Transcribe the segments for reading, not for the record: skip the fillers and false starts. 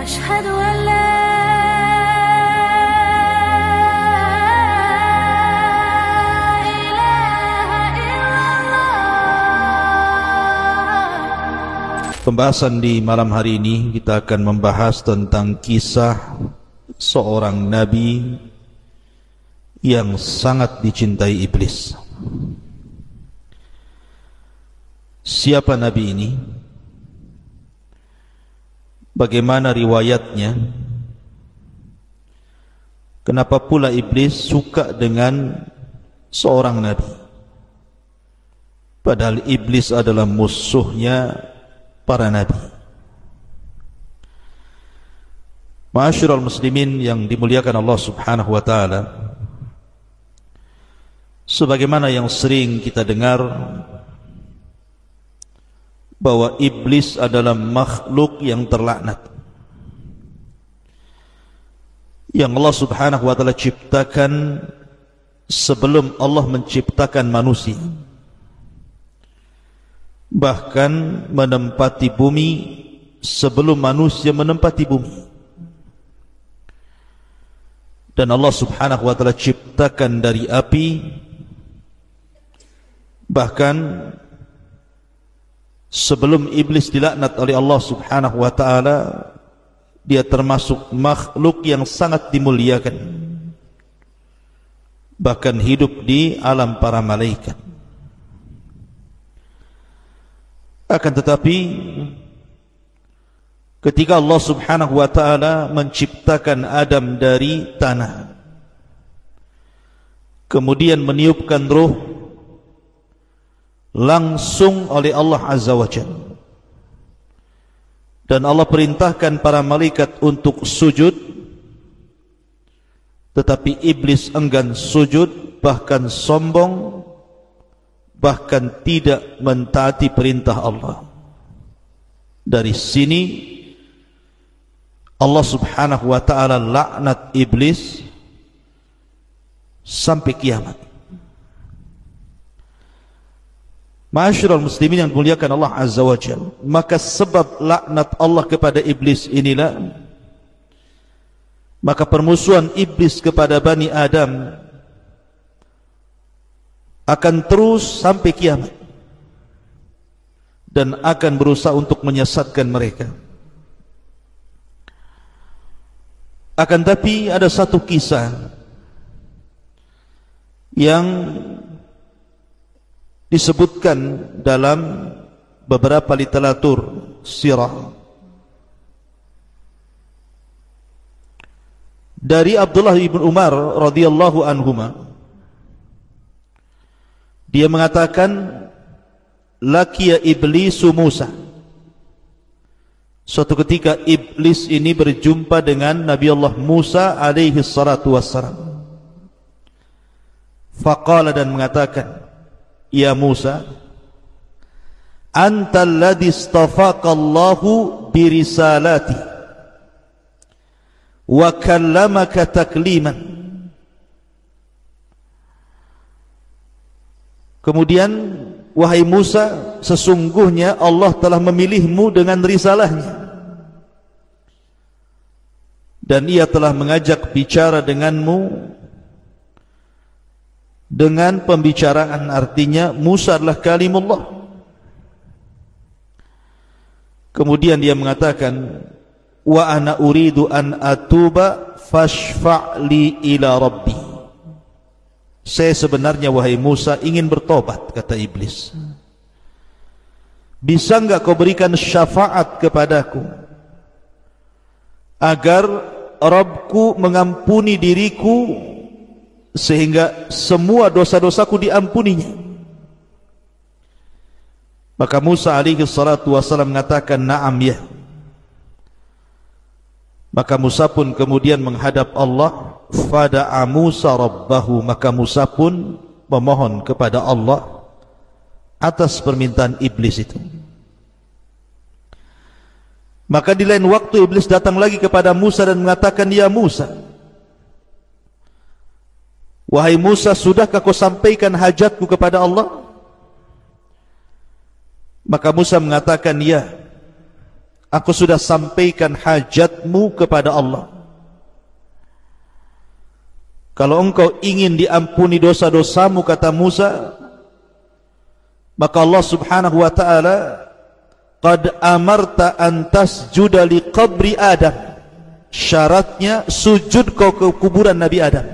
أشهد أن لا Pembahasan di malam hari ini kita akan membahas tentang kisah seorang nabi yang sangat dicintai iblis. Siapa nabi ini? Bagaimana riwayatnya? Kenapa pula iblis suka dengan seorang nabi? Padahal iblis adalah musuhnya para nabi. Ma'asyiral muslimin yang dimuliakan Allah Subhanahu wa taala, sebagaimana yang sering kita dengar bahwa iblis adalah makhluk yang terlaknat, yang Allah Subhanahu wa taala ciptakan sebelum Allah menciptakan manusia, bahkan menempati bumi sebelum manusia menempati bumi. Dan Allah Subhanahu wa taala ciptakan dari api, bahkan sebelum iblis dilaknat oleh Allah Subhanahu wa taala, dia termasuk makhluk yang sangat dimuliakan, bahkan hidup di alam para malaikat. Akan tetapi ketika Allah Subhanahu wa taala menciptakan Adam dari tanah, kemudian meniupkan ruh langsung oleh Allah Azza wa Jalla, dan Allah perintahkan para malaikat untuk sujud, tetapi iblis enggan sujud, bahkan sombong, bahkan tidak mentaati perintah Allah. Dari sini Allah Subhanahu wa taala laknat iblis sampai kiamat. Ma'asyiral muslimin yang dimuliakan Allah Azza wa Jalla, maka sebab laknat Allah kepada iblis inilah, maka permusuhan iblis kepada Bani Adam akan terus sampai kiamat, dan akan berusaha untuk menyesatkan mereka. Akan tapi ada satu kisah yang disebutkan dalam beberapa literatur sirah dari Abdullah bin Umar radhiyallahu anhuma. Dia mengatakan, laqiya iblisu Musa. Suatu ketika iblis ini berjumpa dengan Nabi Allah Musa alaihi salatu wassalam. Faqala, dan mengatakan, ya Musa, anta alladhi istafaka Allahu birisalati wa kallamaka takliman. Kemudian, wahai Musa, sesungguhnya Allah telah memilihmu dengan risalahnya, dan ia telah mengajak bicara denganmu dengan pembicaraan. Artinya Musa adalah kalimullah. Kemudian dia mengatakan, wa ana uridu an atuba fashfa'li ila rabbi. Saya sebenarnya, wahai Musa, ingin bertobat, kata iblis. Bisa enggak kau berikan syafaat kepadaku agar Rabbku mengampuni diriku, sehingga semua dosa-dosaku diampuninya? Maka Musa alaihi salatu wassalam mengatakan, na'am, ya. Maka Musa pun kemudian menghadap Allah. Fada'a Musa rabbahu, maka Musa pun memohon kepada Allah atas permintaan iblis itu. Maka di lain waktu iblis datang lagi kepada Musa dan mengatakan, ya Musa, wahai Musa, sudahkah kau sampaikan hajatku kepada Allah? Maka Musa mengatakan, ya. Aku sudah sampaikan hajatmu kepada Allah. Kalau engkau ingin diampuni dosa-dosamu, kata Musa, maka Allah subhanahu wa ta'ala, qad amarta an tasjuda li qabri Adam. Syaratnya sujud kau ke kuburan Nabi Adam.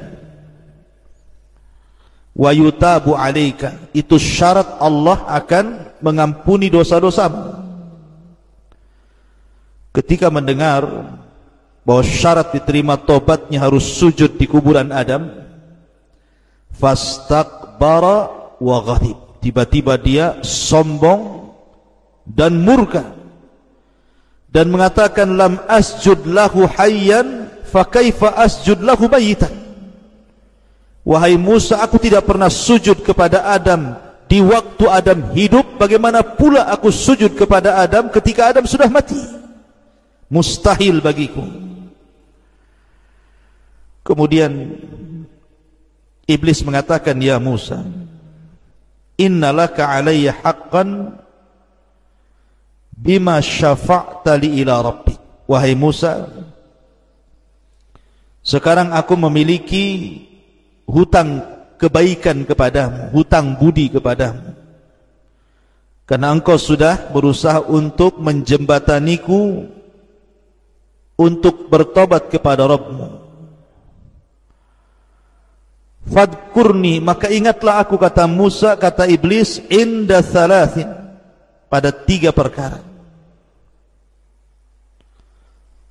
Wa yutabu alaika. Itu syarat Allah akan mengampuni dosa-dosamu. Ketika mendengar bahwa syarat diterima tobatnya harus sujud di kuburan Adam, fastakbara wa ghadib. Tiba-tiba dia sombong dan murka dan mengatakan, lam asjud lahu hayyan fa kaifa asjud lahu mayitan. Wahai Musa, aku tidak pernah sujud kepada Adam di waktu Adam hidup, bagaimana pula aku sujud kepada Adam ketika Adam sudah mati? Mustahil bagiku. Kemudian iblis mengatakan, ya Musa, innalaka alayya haqqan bima syafa'ta li ila rabbik. Wahai Musa, sekarang aku memiliki hutang kebaikan kepadamu, hutang budi kepadamu, karena engkau sudah berusaha untuk menjembataniku untuk bertobat kepada Rabbmu. Fadkurni, maka ingatlah aku, kata Musa, kata iblis, inda thalathin, pada 3 perkara.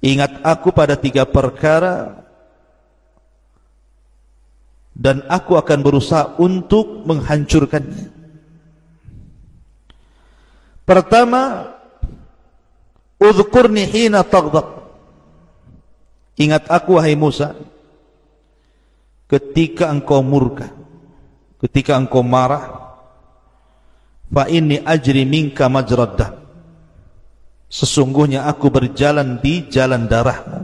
Ingat aku pada 3 perkara, dan aku akan berusaha untuk menghancurkannya. Pertama, udhkurni hina taghdab. Ingat aku, wahai Musa, ketika engkau murka, ketika engkau marah. Fa inni ajri minka majrad dam. Sesungguhnya aku berjalan di jalan darahmu.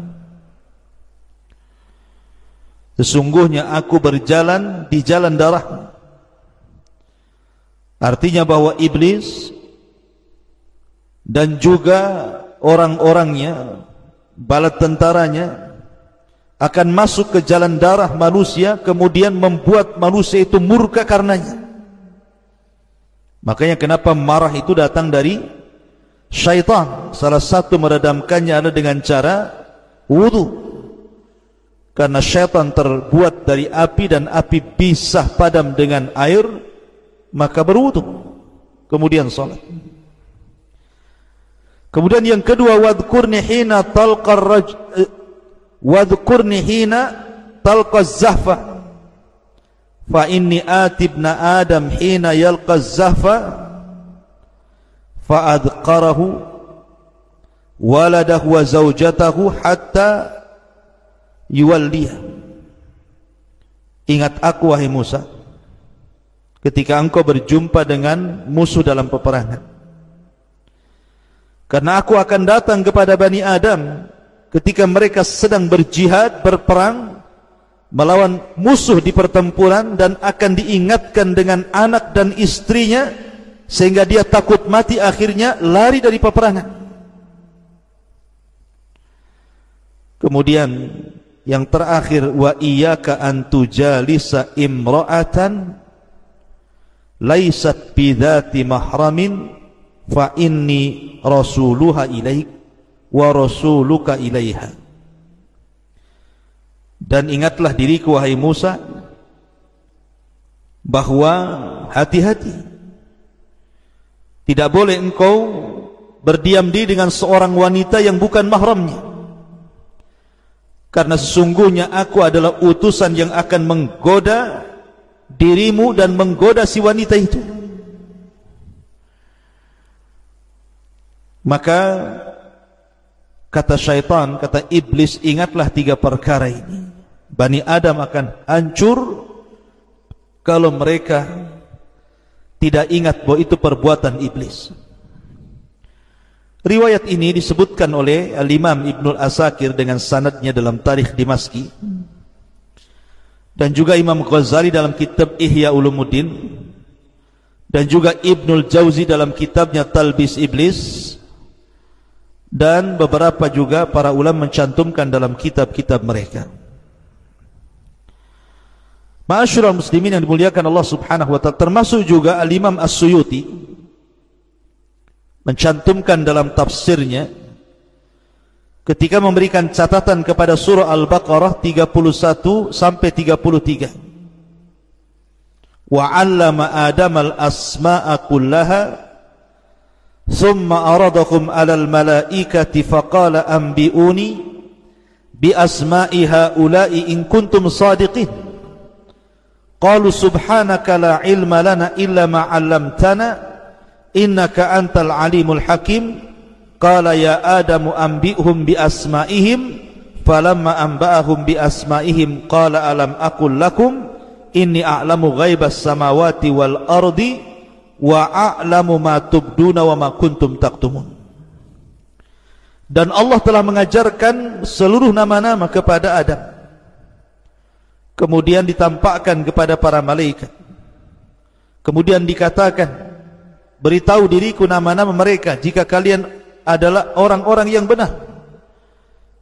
Sesungguhnya aku berjalan di jalan darahmu. Artinya bahwa iblis dan juga orang-orangnya, bala tentaranya, akan masuk ke jalan darah manusia, kemudian membuat manusia itu murka karenanya. Makanya kenapa marah itu datang dari syaitan. Salah satu meredamkannya adalah dengan cara wudu, karena syaitan terbuat dari api, dan api bisa padam dengan air, maka berwudu, kemudian salat. Kemudian yang kedua, wadhkurni hina talqa wadhkurni hina talqa zahfa, fa inni atibna Adam hina yalqa zahfa fa adqarahu waladahu wa zawjatahu hatta yuwalliha. Ingat aku, wahai Musa, ketika engkau berjumpa dengan musuh dalam peperangan. Karena aku akan datang kepada Bani Adam ketika mereka sedang berjihad, berperang melawan musuh di pertempuran, dan akan diingatkan dengan anak dan istrinya sehingga dia takut mati, akhirnya lari dari peperangan. Kemudian yang terakhir, wa iyyaka an tujalisa imra'atan laysat bidzati mahramin fa inni rasuluha ilaik wa rasuluka ilaiha. Dan ingatlah diriku, wahai Musa, bahwa hati-hati, tidak boleh engkau berdiam diri dengan seorang wanita yang bukan mahramnya, karena sesungguhnya aku adalah utusan yang akan menggoda dirimu dan menggoda si wanita itu. Maka kata syaitan, kata iblis, ingatlah 3 perkara ini. Bani Adam akan hancur kalau mereka tidak ingat bahwa itu perbuatan iblis. Riwayat ini disebutkan oleh Al-Imam Ibnul Asakir dengan sanadnya dalam Tarikh Dimaski, dan juga Imam Ghazali dalam kitab Ihya Ulumuddin, dan juga Ibnul Jauzi dalam kitabnya Talbis Iblis, dan beberapa juga para ulama mencantumkan dalam kitab-kitab mereka. Ma'asyiral muslimin yang dimuliakan Allah Subhanahu wa taala, termasuk juga Al-Imam As-Suyuti mencantumkan dalam tafsirnya ketika memberikan catatan kepada surah Al-Baqarah 31 sampai 33. Wa 'allama Adama al-asma'a kullaha thumma aradahum 'alal malaikati faqala anbi'uni bi asma'i haula'i in kuntum shadiqin. Qalu subhanaka la ilma lana illa ma 'allamtana innaka antal alimul hakim. Qala ya Adamu anbi'hum bi asma'ihim falamma anba'ahum bi asma'ihim qala alam aqul lakum inni a'lamu ghaibas samawati wal ardi wa a'lamu ma tubduna wa ma kuntum taktumun. Dan Allah telah mengajarkan seluruh nama-nama kepada Adam, kemudian ditampakkan kepada para malaikat, kemudian dikatakan, beritahu diriku nama-nama mereka jika kalian adalah orang-orang yang benar.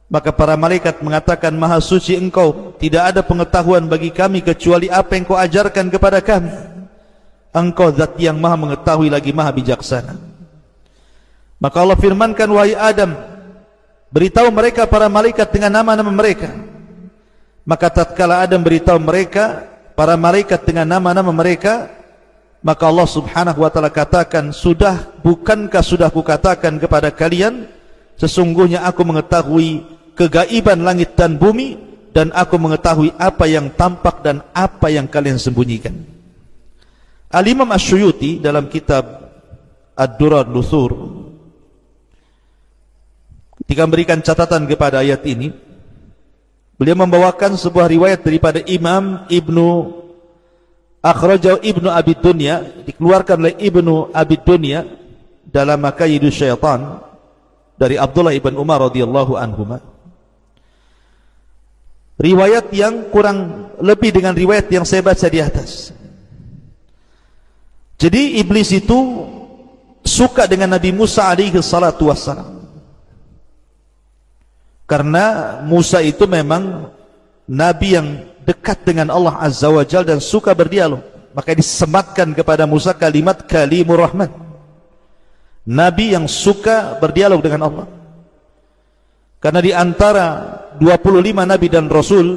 Maka para malaikat mengatakan, Maha suci engkau, tidak ada pengetahuan bagi kami kecuali apa yang kau ajarkan kepada kami. Engkau zat yang maha mengetahui lagi maha bijaksana. Maka Allah firmankan, wahai Adam, beritahu mereka para malaikat dengan nama-nama mereka. Maka tatkala Adam beritahu mereka para malaikat dengan nama-nama mereka, maka Allah Subhanahu wa taala katakan, bukankah sudah kukatakan kepada kalian, sesungguhnya aku mengetahui kegaiban langit dan bumi, dan aku mengetahui apa yang tampak dan apa yang kalian sembunyikan. Al-Imam Asy-Syuyuti dalam kitab Ad-Durrar Nuthur ketika memberikan catatan kepada ayat ini, beliau membawakan sebuah riwayat daripada Imam Akhrajahu Ibnu Abi Dunya, dikeluarkan oleh Ibnu Abi Dunya dalam Makayidus Syaitan dari Abdullah ibn Umar radhiyallahu anhuma. Riwayat yang kurang lebih dengan riwayat yang saya baca di atas. Jadi iblis itu suka dengan Nabi Musa alaihi salatu wassalam, karena Musa itu memang nabi yang dekat dengan Allah Azza wa Jalla dan suka berdialog. Maka disematkan kepada Musa kalimat Kalimur Rahman, nabi yang suka berdialog dengan Allah. Karena di antara 25 nabi dan rasul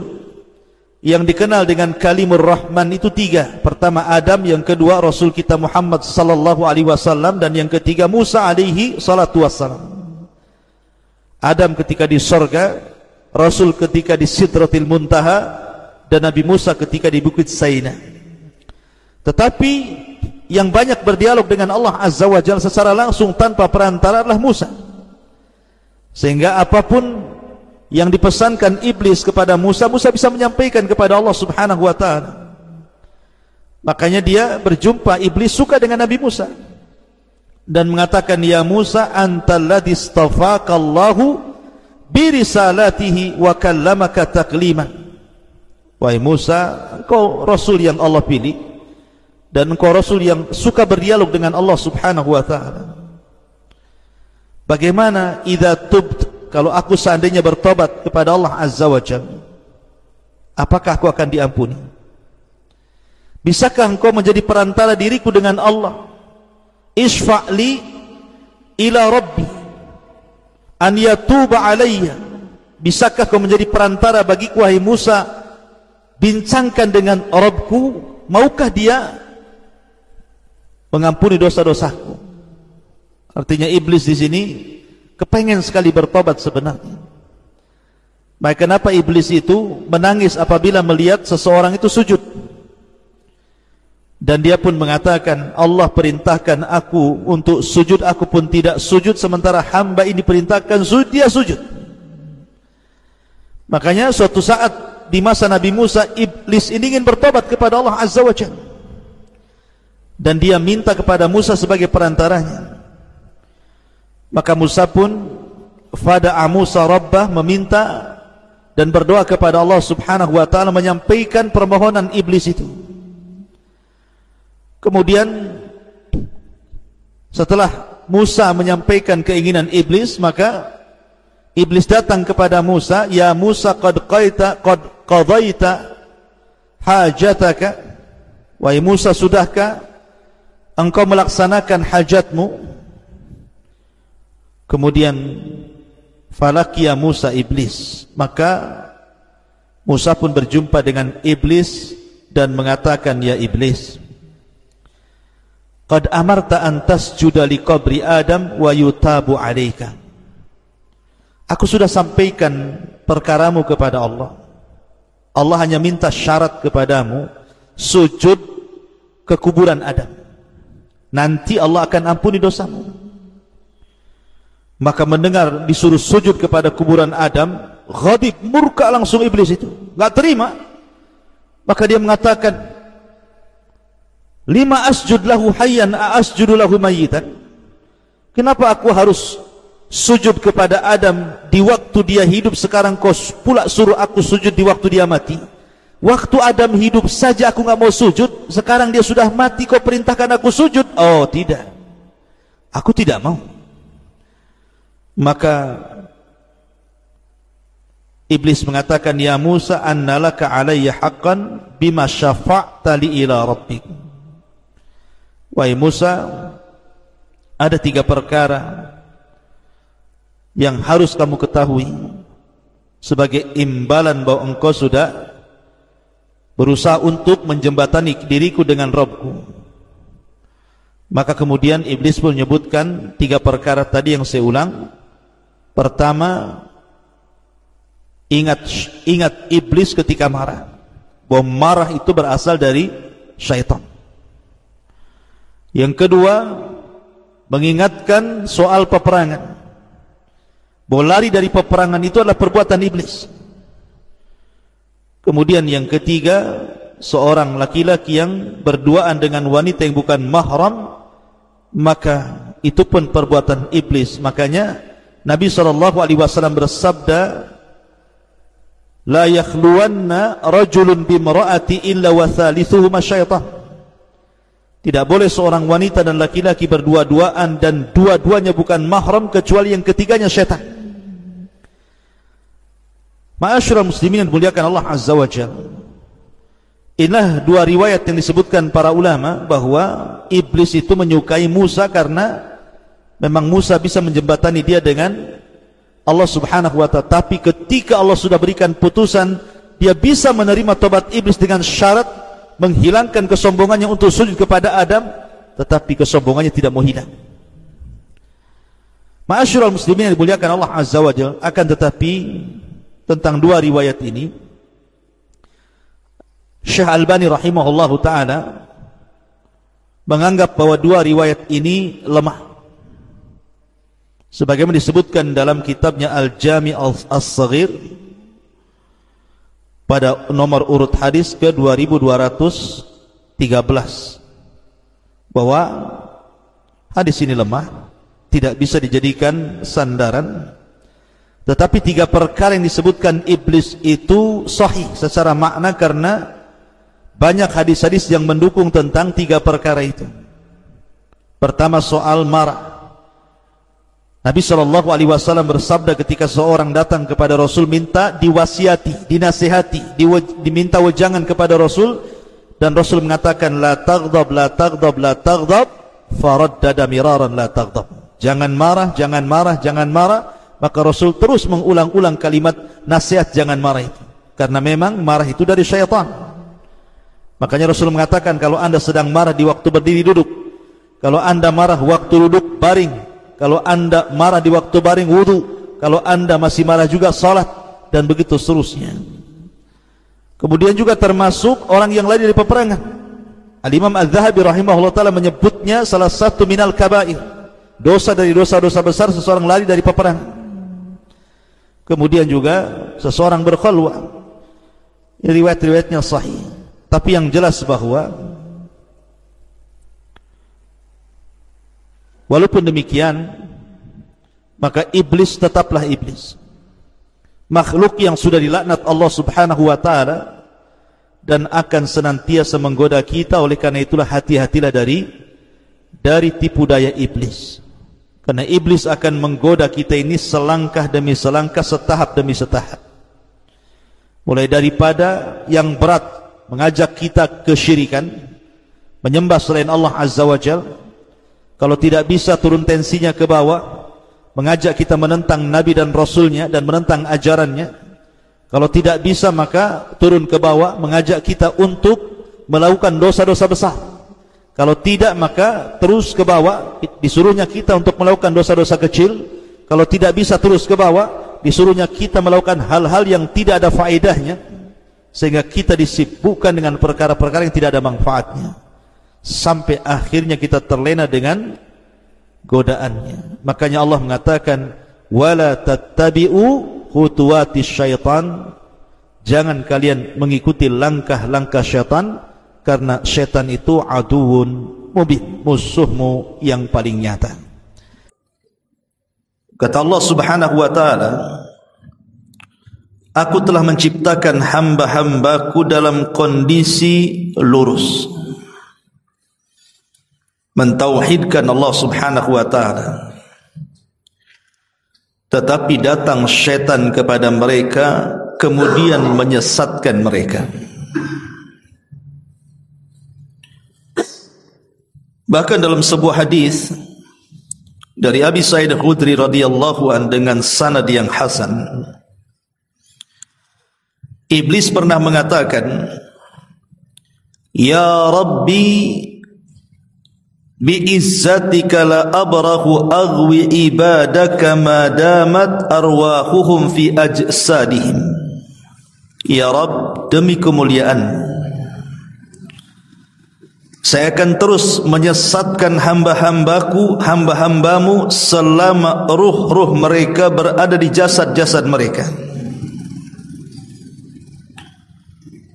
yang dikenal dengan Kalimur Rahman itu 3. Pertama Adam, yang kedua Rasul kita Muhammad sallallahu alaihi wasallam, dan yang ketiga Musa alaihi salatu wassalam. Adam ketika di surga, Rasul ketika di Sidratil Muntaha, dan Nabi Musa ketika di Bukit Saina. Tetapi yang banyak berdialog dengan Allah Azza wa Jalla secara langsung tanpa perantara adalah Musa. Sehingga apapun yang dipesankan iblis kepada Musa, Musa bisa menyampaikan kepada Allah Subhanahu wa taala. Makanya dia berjumpa, iblis suka dengan Nabi Musa dan mengatakan, ya Musa antal ladzi istafaqallahu bi risalatihi wa kallamaka takliman. Wahai Musa, engkau rasul yang Allah pilih dan engkau rasul yang suka berdialog dengan Allah Subhanahu wa taala. Bagaimana idza tubt, kalau aku seandainya bertobat kepada Allah Azza wa Jalla, apakah aku akan diampuni? Bisakah engkau menjadi perantara diriku dengan Allah? Isfa'li ila Rabbi an yatuba alayya. Bisakah kau menjadi perantara bagiku wahai Musa, bincangkan dengan Rabbku, maukah dia mengampuni dosa-dosaku? Artinya iblis di sini kepengen sekali bertobat sebenarnya. Maka kenapa iblis itu menangis apabila melihat seseorang itu sujud? Dan dia pun mengatakan, Allah perintahkan aku untuk sujud, aku pun tidak sujud, sementara hamba ini perintahkan sujud, dia sujud. Makanya suatu saat di masa Nabi Musa, iblis ini ingin bertobat kepada Allah Azza wa Jalla, dan dia minta kepada Musa sebagai perantaranya. Maka Musa pun fada'a Musa Rabbah, meminta dan berdoa kepada Allah Subhanahu wa taala, menyampaikan permohonan iblis itu. Kemudian setelah Musa menyampaikan keinginan iblis, maka iblis datang kepada Musa, "Ya Musa, qad qadaita hajataka." Wahai Musa, sudahkah engkau melaksanakan hajatmu? Kemudian falakiya Musa iblis, maka Musa pun berjumpa dengan iblis dan mengatakan, "Ya iblis, qad amarta an tasjuda li qabri Adam wa yutabu alaika." Aku sudah sampaikan perkaramu kepada Allah. Allah hanya minta syarat kepadamu, sujud ke kuburan Adam. Nanti Allah akan ampuni dosamu. Maka mendengar disuruh sujud kepada kuburan Adam, ghadib, murka langsung iblis itu, enggak terima. Maka dia mengatakan, "Lima asjud lahu hayyan asjudu lahu mayyitan?" Kenapa aku harus sujud kepada Adam di waktu dia hidup, sekarang kau pula suruh aku sujud di waktu dia mati? Waktu Adam hidup saja aku enggak mau sujud, sekarang dia sudah mati kau perintahkan aku sujud? Oh tidak, aku tidak mau. Maka iblis mengatakan, "Ya Musa, annalaka alayya haqqan bima syafa'ta li ila rabbik." Wahai Musa, ada 3 perkara yang harus kamu ketahui sebagai imbalan bahwa engkau sudah berusaha untuk menjembatani diriku dengan Rabbku. Maka kemudian iblis pun menyebutkan 3 perkara tadi yang saya ulang. Pertama, ingat iblis ketika marah, bahwa marah itu berasal dari syaitan. Yang kedua, mengingatkan soal peperangan, bahwa lari dari peperangan itu adalah perbuatan iblis. Kemudian yang ketiga, seorang laki-laki yang berduaan dengan wanita yang bukan mahram, maka itu pun perbuatan iblis. Makanya Nabi SAW bersabda, "La yakhluwanna rajulun bimra'ati illa wa thalithuhuma syaitan." Tidak boleh seorang wanita dan laki-laki berdua-duaan dan dua-duanya bukan mahram kecuali yang ketiganya syaitan. Ma'asyiral muslimin yang dimuliakan Allah Azza wa Jalla, inilah 2 riwayat yang disebutkan para ulama bahwa iblis itu menyukai Musa karena memang Musa bisa menjembatani dia dengan Allah Subhanahu wa ta'ala. Tapi ketika Allah sudah berikan putusan, dia bisa menerima tobat iblis dengan syarat menghilangkan kesombongannya untuk sujud kepada Adam, tetapi kesombongannya tidak mau hilang. Ma'asyiral muslimin yang dimuliakan Allah Azza wa Jalla, akan tetapi tentang 2 riwayat ini Syekh Albani rahimahullahu ta'ala menganggap bahwa 2 riwayat ini lemah, sebagaimana disebutkan dalam kitabnya Al-Jami' As-Saghir pada nomor urut hadis ke 2213, bahwa hadis ini lemah, tidak bisa dijadikan sandaran. Tetapi 3 perkara yang disebutkan iblis itu sahih secara makna, karena banyak hadis-hadis yang mendukung tentang 3 perkara itu. Pertama, soal marah. Nabi SAW bersabda ketika seorang datang kepada Rasul minta diwasiati, dinasihati, diminta wejangan kepada Rasul, dan Rasul mengatakan, "La taghdab, la taghdab, la taghdab," faraddada miraran, "La taghdab." Jangan marah, jangan marah, jangan marah. Maka Rasul terus mengulang-ulang kalimat nasihat jangan marah itu, karena memang marah itu dari syaitan. Makanya Rasul mengatakan, kalau anda sedang marah di waktu berdiri duduk, kalau anda marah waktu duduk baring, kalau anda marah di waktu baring wudu, kalau anda masih marah juga salat, dan begitu seterusnya. Kemudian juga termasuk orang yang lari dari peperangan. Al-Imam Al-Zahabi rahimahullah ta'ala menyebutnya salah satu minal kabair, dosa dari dosa-dosa besar seseorang lari dari peperangan. Kemudian juga seseorang berkhalwah, riwayat-riwayatnya sahih. Tapi yang jelas bahwa walaupun demikian, maka iblis tetaplah iblis, makhluk yang sudah dilaknat Allah Subhanahu wa ta'ala, dan akan senantiasa menggoda kita. Oleh karena itulah hati-hatilah dari tipu daya iblis. Karena iblis akan menggoda kita ini selangkah demi selangkah, setahap demi setahap. Mulai daripada yang berat, mengajak kita kesyirikan, menyembah selain Allah Azza wa Jal. Kalau tidak bisa, turun tensinya ke bawah, mengajak kita menentang Nabi dan Rasulnya dan menentang ajarannya. Kalau tidak bisa, maka turun ke bawah, mengajak kita untuk melakukan dosa-dosa besar. Kalau tidak, maka terus ke bawah, disuruhnya kita untuk melakukan dosa-dosa kecil. Kalau tidak bisa terus ke bawah, disuruhnya kita melakukan hal-hal yang tidak ada faedahnya, sehingga kita disibukkan dengan perkara-perkara yang tidak ada manfaatnya, sampai akhirnya kita terlena dengan godaannya. Makanya Allah mengatakan, wala tattabi'u khutuwatis syaitan, jangan kalian mengikuti langkah-langkah syaitan, karena syaitan itu aduun mubin, musuhmu yang paling nyata. Kata Allah Subhanahu wa ta'ala, aku telah menciptakan hamba-hambaku dalam kondisi lurus, mentauhidkan Allah Subhanahu wa ta'ala. Tetapi datang syaitan kepada mereka, kemudian menyesatkan mereka. Bahkan dalam sebuah hadis dari Abi Sa'id Al-Khudri radhiyallahu an dengan sanad yang hasan, iblis pernah mengatakan, ya Rabbi, bi'izzatika la abrahu aghwi ibadaka ma damat arwahuhum fi ajsadihim. Ya Rabb, demi kemuliaan, saya akan terus menyesatkan hamba-hambaku, hamba-hambamu, selama ruh-ruh mereka berada di jasad-jasad mereka.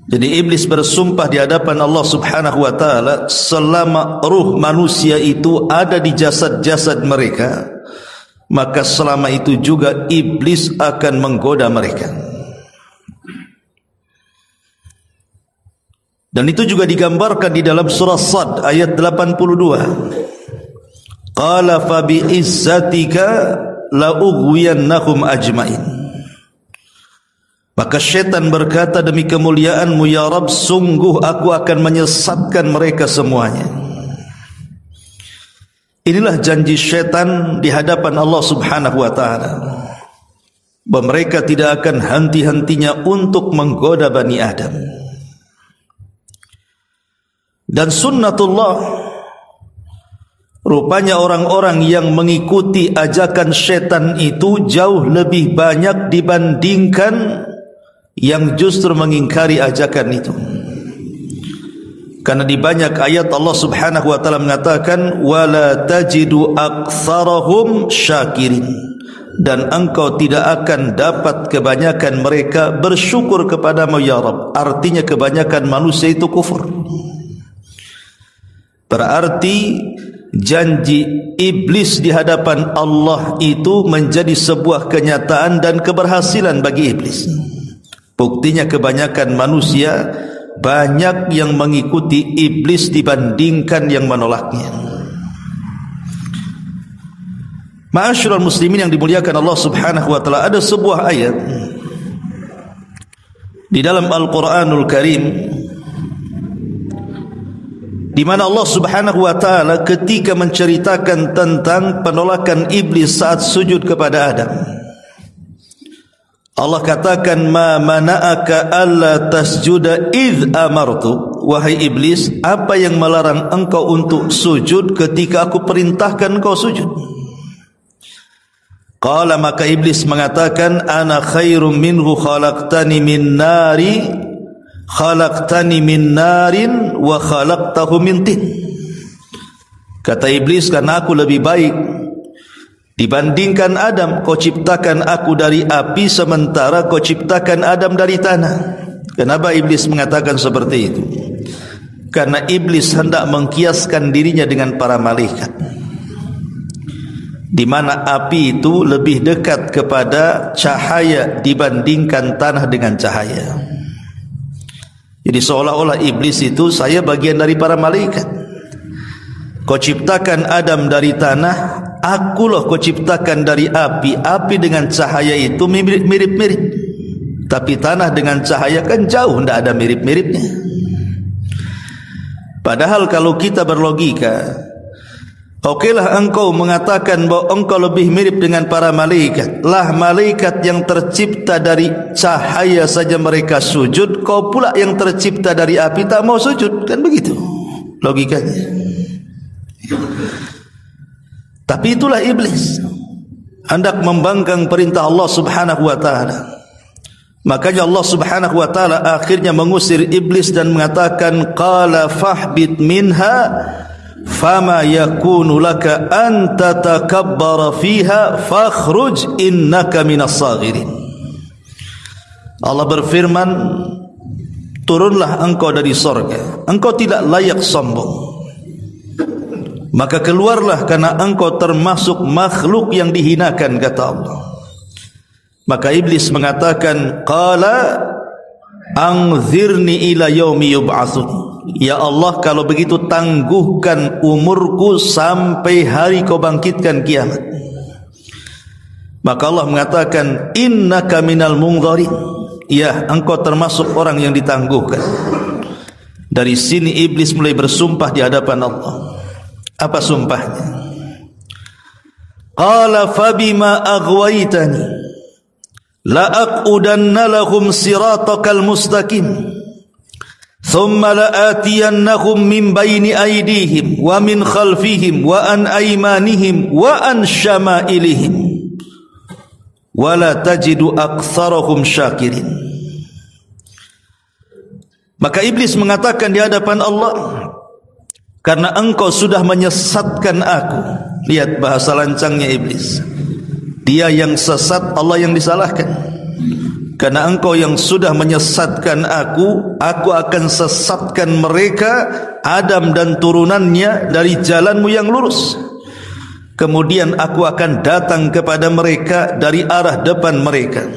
Jadi iblis bersumpah di hadapan Allah Subhanahu wa ta'ala, selama ruh manusia itu ada di jasad-jasad mereka, maka selama itu juga iblis akan menggoda mereka. Dan itu juga digambarkan di dalam surah Sad ayat 82. Qala fa bi izzatika la ughwiyannahum ajmain. Maka syaitan berkata, demi kemuliaanmu ya Rabb, sungguh aku akan menyesatkan mereka semuanya. Inilah janji syaitan di hadapan Allah Subhanahu wa ta'ala, bahwa mereka tidak akan henti-hentinya untuk menggoda Bani Adam. Dan sunnatullah, rupanya orang-orang yang mengikuti ajakan syaitan itu jauh lebih banyak dibandingkan yang justru mengingkari ajakan itu. Karena di banyak ayat Allah Subhanahu wa ta'ala mengatakan, wala tajidu aktsarahum syakirin, dan engkau tidak akan dapat kebanyakan mereka bersyukur kepadamu ya Rabb. Artinya kebanyakan manusia itu kufur. Berarti janji iblis di hadapan Allah itu menjadi sebuah kenyataan dan keberhasilan bagi iblis. Buktinya kebanyakan manusia banyak yang mengikuti iblis dibandingkan yang menolaknya. Ma'asyiral muslimin yang dimuliakan Allah Subhanahu wa ta'ala, ada sebuah ayat di dalam Al-Quranul Karim di mana Allah Subhanahu wa ta'ala ketika menceritakan tentang penolakan iblis saat sujud kepada Adam, Allah katakan, ma mana'aka alla tasjuda idh amartu. Wahai iblis, apa yang melarang engkau untuk sujud ketika aku perintahkan engkau sujud? Qala, maka iblis mengatakan, ana khairum minhu khalaqtani min narin wa khalaqtahu min tin. Kata iblis, karena aku lebih baik dibandingkan Adam, kau ciptakan aku dari api sementara kau ciptakan Adam dari tanah. Kenapa iblis mengatakan seperti itu? Karena iblis hendak mengkiaskan dirinya dengan para malaikat, di mana api itu lebih dekat kepada cahaya dibandingkan tanah dengan cahaya. Jadi seolah-olah iblis itu, saya bagian dari para malaikat. Kau ciptakan Adam dari tanah, akulah kau ciptakan dari api. Api dengan cahaya itu mirip-mirip, tapi tanah dengan cahaya kan jauh, tidak ada mirip-miripnya. Padahal kalau kita berlogika, okelah engkau mengatakan bahwa engkau lebih mirip dengan para malaikat. Lah malaikat yang tercipta dari cahaya saja mereka sujud, kau pula yang tercipta dari api tak mau sujud, kan begitu logikanya. Tapi itulah iblis, hendak membangkang perintah Allah Subhanahu wa taala. Makanya Allah Subhanahu wa taala akhirnya mengusir iblis dan mengatakan, qala fahbit minha fama yakunu laka an tatakabbara fiha fakhruj innaka minas saghirin. Allah berfirman, turunlah engkau dari sorga, engkau tidak layak sombong, maka keluarlah karena engkau termasuk makhluk yang dihinakan, kata Allah. Maka iblis mengatakan, qala anzirni ila yaumi yub'atsun. Ya Allah, kalau begitu tangguhkan umurku sampai hari kau bangkitkan kiamat. Maka Allah mengatakan, innaka minal munzarin. Ya, engkau termasuk orang yang ditangguhkan. Dari sini iblis mulai bersumpah di hadapan Allah. Apa sumpahnya? Qala fabima aghwaytani la aqudanna lahum siratakal mustaqim thumma la atiyannahum min bayni aydihim wa min khalfihim wa an aymanihim wa an syama'ilihim wa la tajidu aktsarahum syakirin. Maka iblis mengatakan di hadapan Allah, karena engkau sudah menyesatkan aku. Lihat bahasa lancangnya iblis. Dia yang sesat, Allah yang disalahkan. Karena engkau yang sudah menyesatkan aku akan sesatkan mereka, Adam dan turunannya, dari jalanmu yang lurus. Kemudian aku akan datang kepada mereka dari arah depan mereka,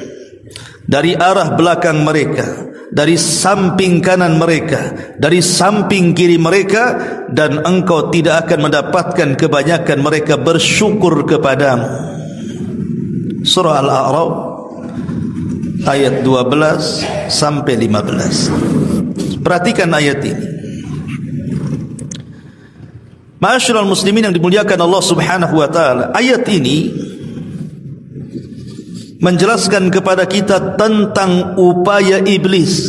dari arah belakang mereka, dari samping kanan mereka, dari samping kiri mereka, dan engkau tidak akan mendapatkan kebanyakan mereka bersyukur kepadamu. Surah Al-A'raf ayat 12 sampai 15. Perhatikan ayat ini. Ma'asyiral muslimin yang dimuliakan Allah Subhanahu wa taala, ayat ini menjelaskan kepada kita tentang upaya iblis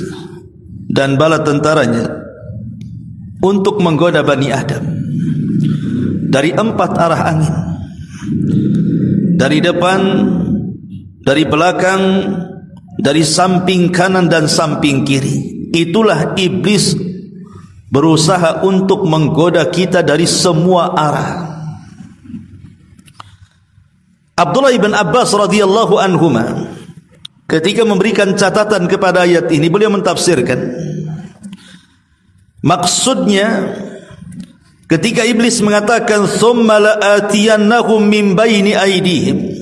dan bala tentaranya untuk menggoda Bani Adam dari 4 arah angin, dari depan, dari belakang, dari samping kanan dan samping kiri. Itulah iblis berusaha untuk menggoda kita dari semua arah. Abdullah ibn Abbas radhiyallahu anhuma ketika memberikan catatan kepada ayat ini, beliau mentafsirkan maksudnya ketika iblis mengatakan tsumma la'atiyannahum min baini aydihim,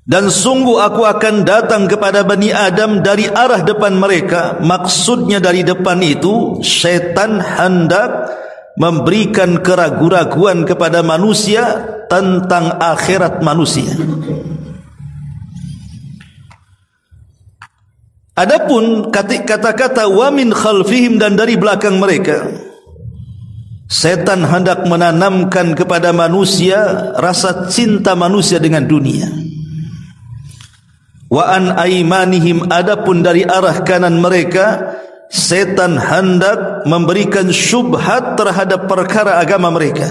dan sungguh aku akan datang kepada Bani Adam dari arah depan mereka. Maksudnya dari depan itu syaitan hendak memberikan keraguan-raguan kepada manusia tentang akhirat manusia. Adapun kata-kata wa min khalfihim, dan dari belakang mereka, setan hendak menanamkan kepada manusia rasa cinta manusia dengan dunia. Wa an aymanihim, adapun dari arah kanan mereka, setan hendak memberikan syubhat terhadap perkara agama mereka.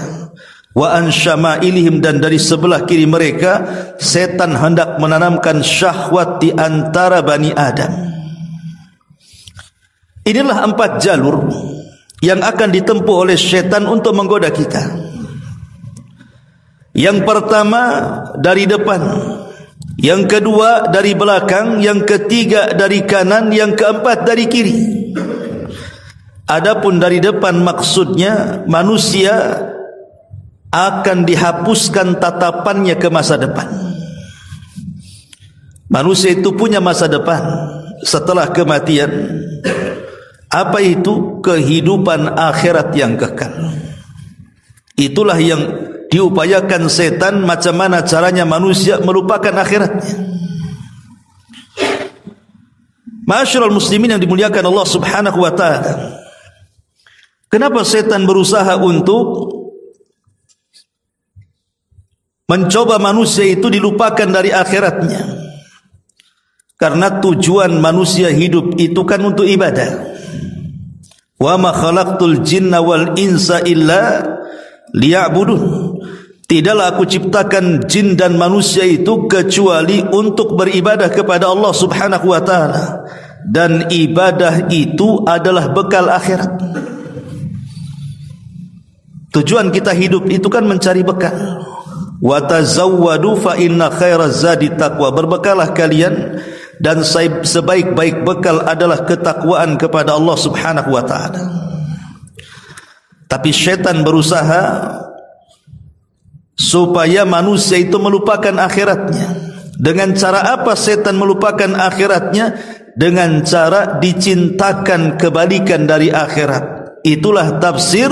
Wa an syama'ilihim, dan dari sebelah kiri mereka, setan hendak menanamkan syahwat di antara Bani Adam. Inilah 4 jalur yang akan ditempuh oleh setan untuk menggoda kita. Yang pertama dari depan, yang kedua dari belakang, yang ketiga dari kanan, yang keempat dari kiri. Adapun dari depan maksudnya manusia akan dihapuskan tatapannya ke masa depan. Manusia itu punya masa depan setelah kematian. Apa itu? Kehidupan akhirat yang kekal. Itulah yang diupayakan setan, macam mana caranya manusia melupakan akhiratnya. Ma'asyiral muslimin yang dimuliakan Allah Subhanahu wa taala. Kenapa setan berusaha untuk mencoba manusia itu dilupakan dari akhiratnya? Karena tujuan manusia hidup itu kan untuk ibadah. Wa ma khalaqtul jinna wal insa illa liya'budun. Tidaklah aku ciptakan jin dan manusia itu kecuali untuk beribadah kepada Allah Subhanahu wa taala, dan ibadah itu adalah bekal akhirat. Tujuan kita hidup itu kan mencari bekal. Wa tazawwadu fa inna khairaz zadi taqwa. Berbekalah kalian, dan sebaik-baik bekal adalah ketakwaan kepada Allah Subhanahu wa taala. Tapi syaitan berusaha supaya manusia itu melupakan akhiratnya. Dengan cara apa setan melupakan akhiratnya? Dengan cara dicintakan kebalikan dari akhirat. Itulah tafsir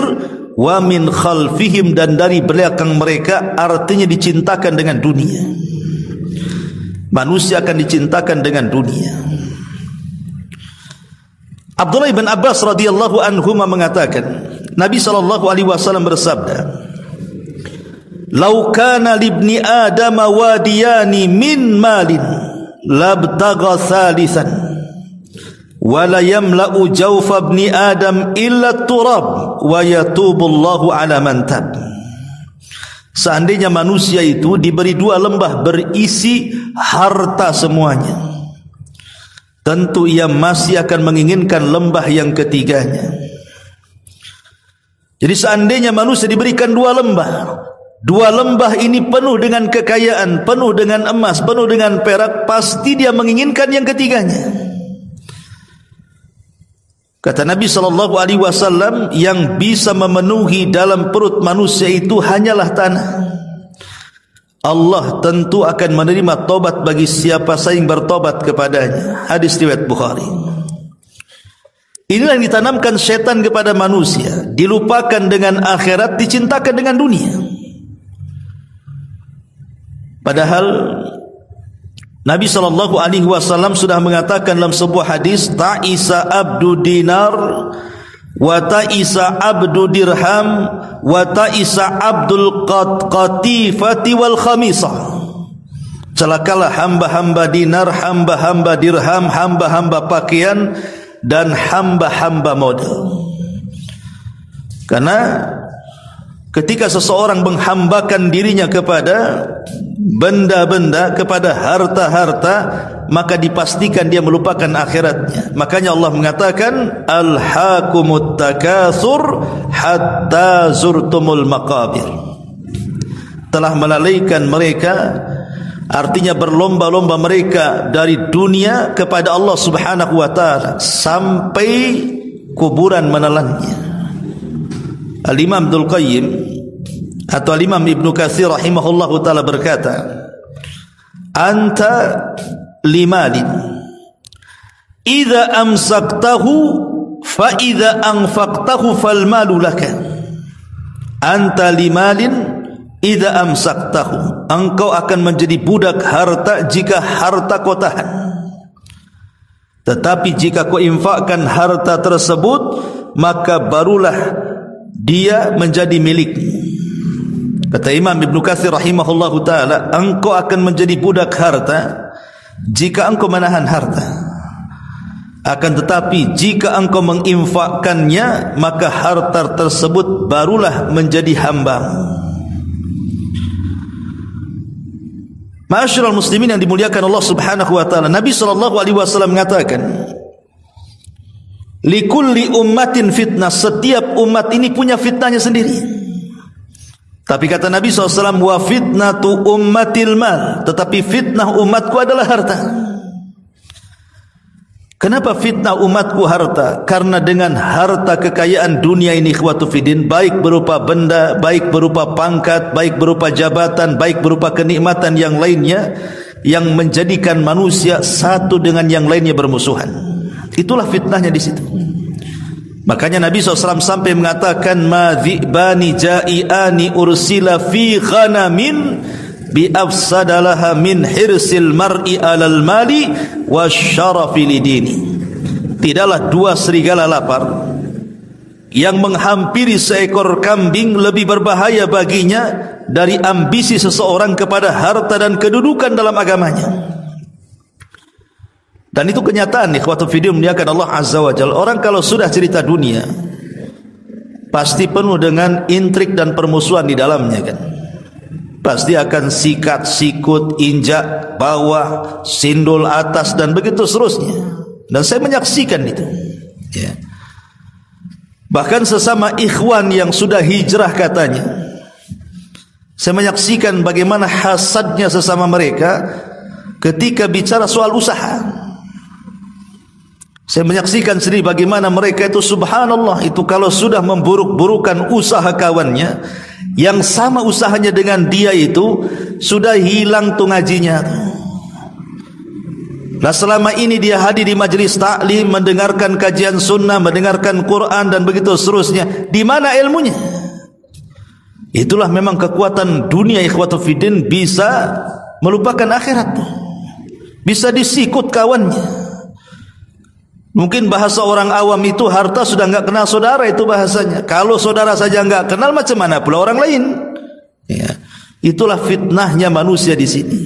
wa min khalfihim, dan dari belakang mereka, artinya dicintakan dengan dunia. Manusia akan dicintakan dengan dunia. Abdullah bin Abbas radhiyallahu anhuma mengatakan, Nabi sallallahu alaihi wasallam bersabda, "Lau kana libni Adam wadiyani min malin labtagha thalithan wa la yamla'u jawfa ibni Adam illa turab wa yatubu Allahu ala man tab." Seandainya manusia itu diberi dua lembah berisi harta semuanya, tentu ia masih akan menginginkan lembah yang ketiganya. Jadi seandainya manusia diberikan dua lembah ini penuh dengan kekayaan, penuh dengan emas, penuh dengan perak, pasti dia menginginkan yang ketiganya. Kata Nabi SAW, yang bisa memenuhi dalam perut manusia itu hanyalah tanah. Allah tentu akan menerima tobat bagi siapa saja yang bertobat kepadanya. Hadis riwayat Bukhari. Inilah yang ditanamkan syaitan kepada manusia, dilupakan dengan akhirat, dicintakan dengan dunia. Padahal Nabi SAW sudah mengatakan dalam sebuah hadis, ta'isa abdu dinar wa ta'isa abdu dirham wa ta'isa abdul qatifati wal khamisah. Celakalah hamba-hamba dinar, hamba-hamba dirham, hamba-hamba pakaian, dan hamba-hamba modal. Karena ketika seseorang menghambakan dirinya kepada benda-benda, kepada harta-harta, maka dipastikan dia melupakan akhiratnya. Makanya Allah mengatakan, alhaakumut takatsur hatta zurtumul maqabir. Telah melalaikan mereka, artinya berlomba-lomba mereka dari dunia kepada Allah Subhanahu wa taala sampai kuburan menelannya. Al-Imam Ibnu Qayyim atau Al-Imam Ibnu Katsir rahimahullahu taala berkata, anta limalin idza amsaktahu fa idza anfaqtahu fal malu laka. Anta limalin idza amsaktahu, engkau akan menjadi budak harta jika harta kau tahan. Tetapi jika kau infakkan harta tersebut, maka barulah dia menjadi milikmu. Kata Imam Ibnu Katsir rahimahullahu taala, engkau akan menjadi budak harta jika engkau menahan harta. Akan tetapi jika engkau menginfakkannya, maka harta tersebut barulah menjadi hambamu. Ma'asyiral muslimin yang dimuliakan Allah Subhanahu wa taala, Nabi sallallahu alaihi wasallam mengatakan, likulli ummatin fitnah, setiap umat ini punya fitnahnya sendiri. Tapi kata Nabi SAW, wa fitnatu ummatil mal, tetapi fitnah umatku adalah harta. Kenapa fitnah umatku harta? Karena dengan harta kekayaan dunia ini, ikhwatu fiddin, baik berupa benda, baik berupa pangkat, baik berupa jabatan, baik berupa kenikmatan yang lainnya, yang menjadikan manusia satu dengan yang lainnya bermusuhan. Itulah fitnahnya di situ. Makanya Nabi SAW sampai mengatakan, ma dhi'bani ja'iani ursila fi ghanamin bi afsadalaha min hirsil mar'i alal mali wasyarafi lidini. Tidaklah dua serigala lapar yang menghampiri seekor kambing lebih berbahaya baginya dari ambisi seseorang kepada harta dan kedudukan dalam agamanya. Dan itu kenyataan, ikhwatul fiddin muliakan Allah Azza wa Jalla. Orang kalau sudah cerita dunia pasti penuh dengan intrik dan permusuhan di dalamnya kan. Pasti akan sikat, sikut, injak, bawah, sindul atas dan begitu seterusnya. Dan saya menyaksikan itu. Ya. Bahkan sesama ikhwan yang sudah hijrah katanya, saya menyaksikan bagaimana hasadnya sesama mereka ketika bicara soal usaha. Saya menyaksikan sendiri bagaimana mereka itu subhanallah, itu kalau sudah memburuk-burukan usaha kawannya yang sama usahanya dengan dia itu, sudah hilang tuh ngajinya. Nah selama ini dia hadir di majelis taklim, mendengarkan kajian sunnah, mendengarkan Quran dan begitu seterusnya, di mana ilmunya? Itulah memang kekuatan dunia, ikhwatul fiddin, bisa melupakan akhirat, bisa disikut kawannya. Mungkin bahasa orang awam itu harta sudah enggak kenal saudara, itu bahasanya. Kalau saudara saja enggak kenal, macam mana pula orang lain? Ya. Itulah fitnahnya manusia di sini.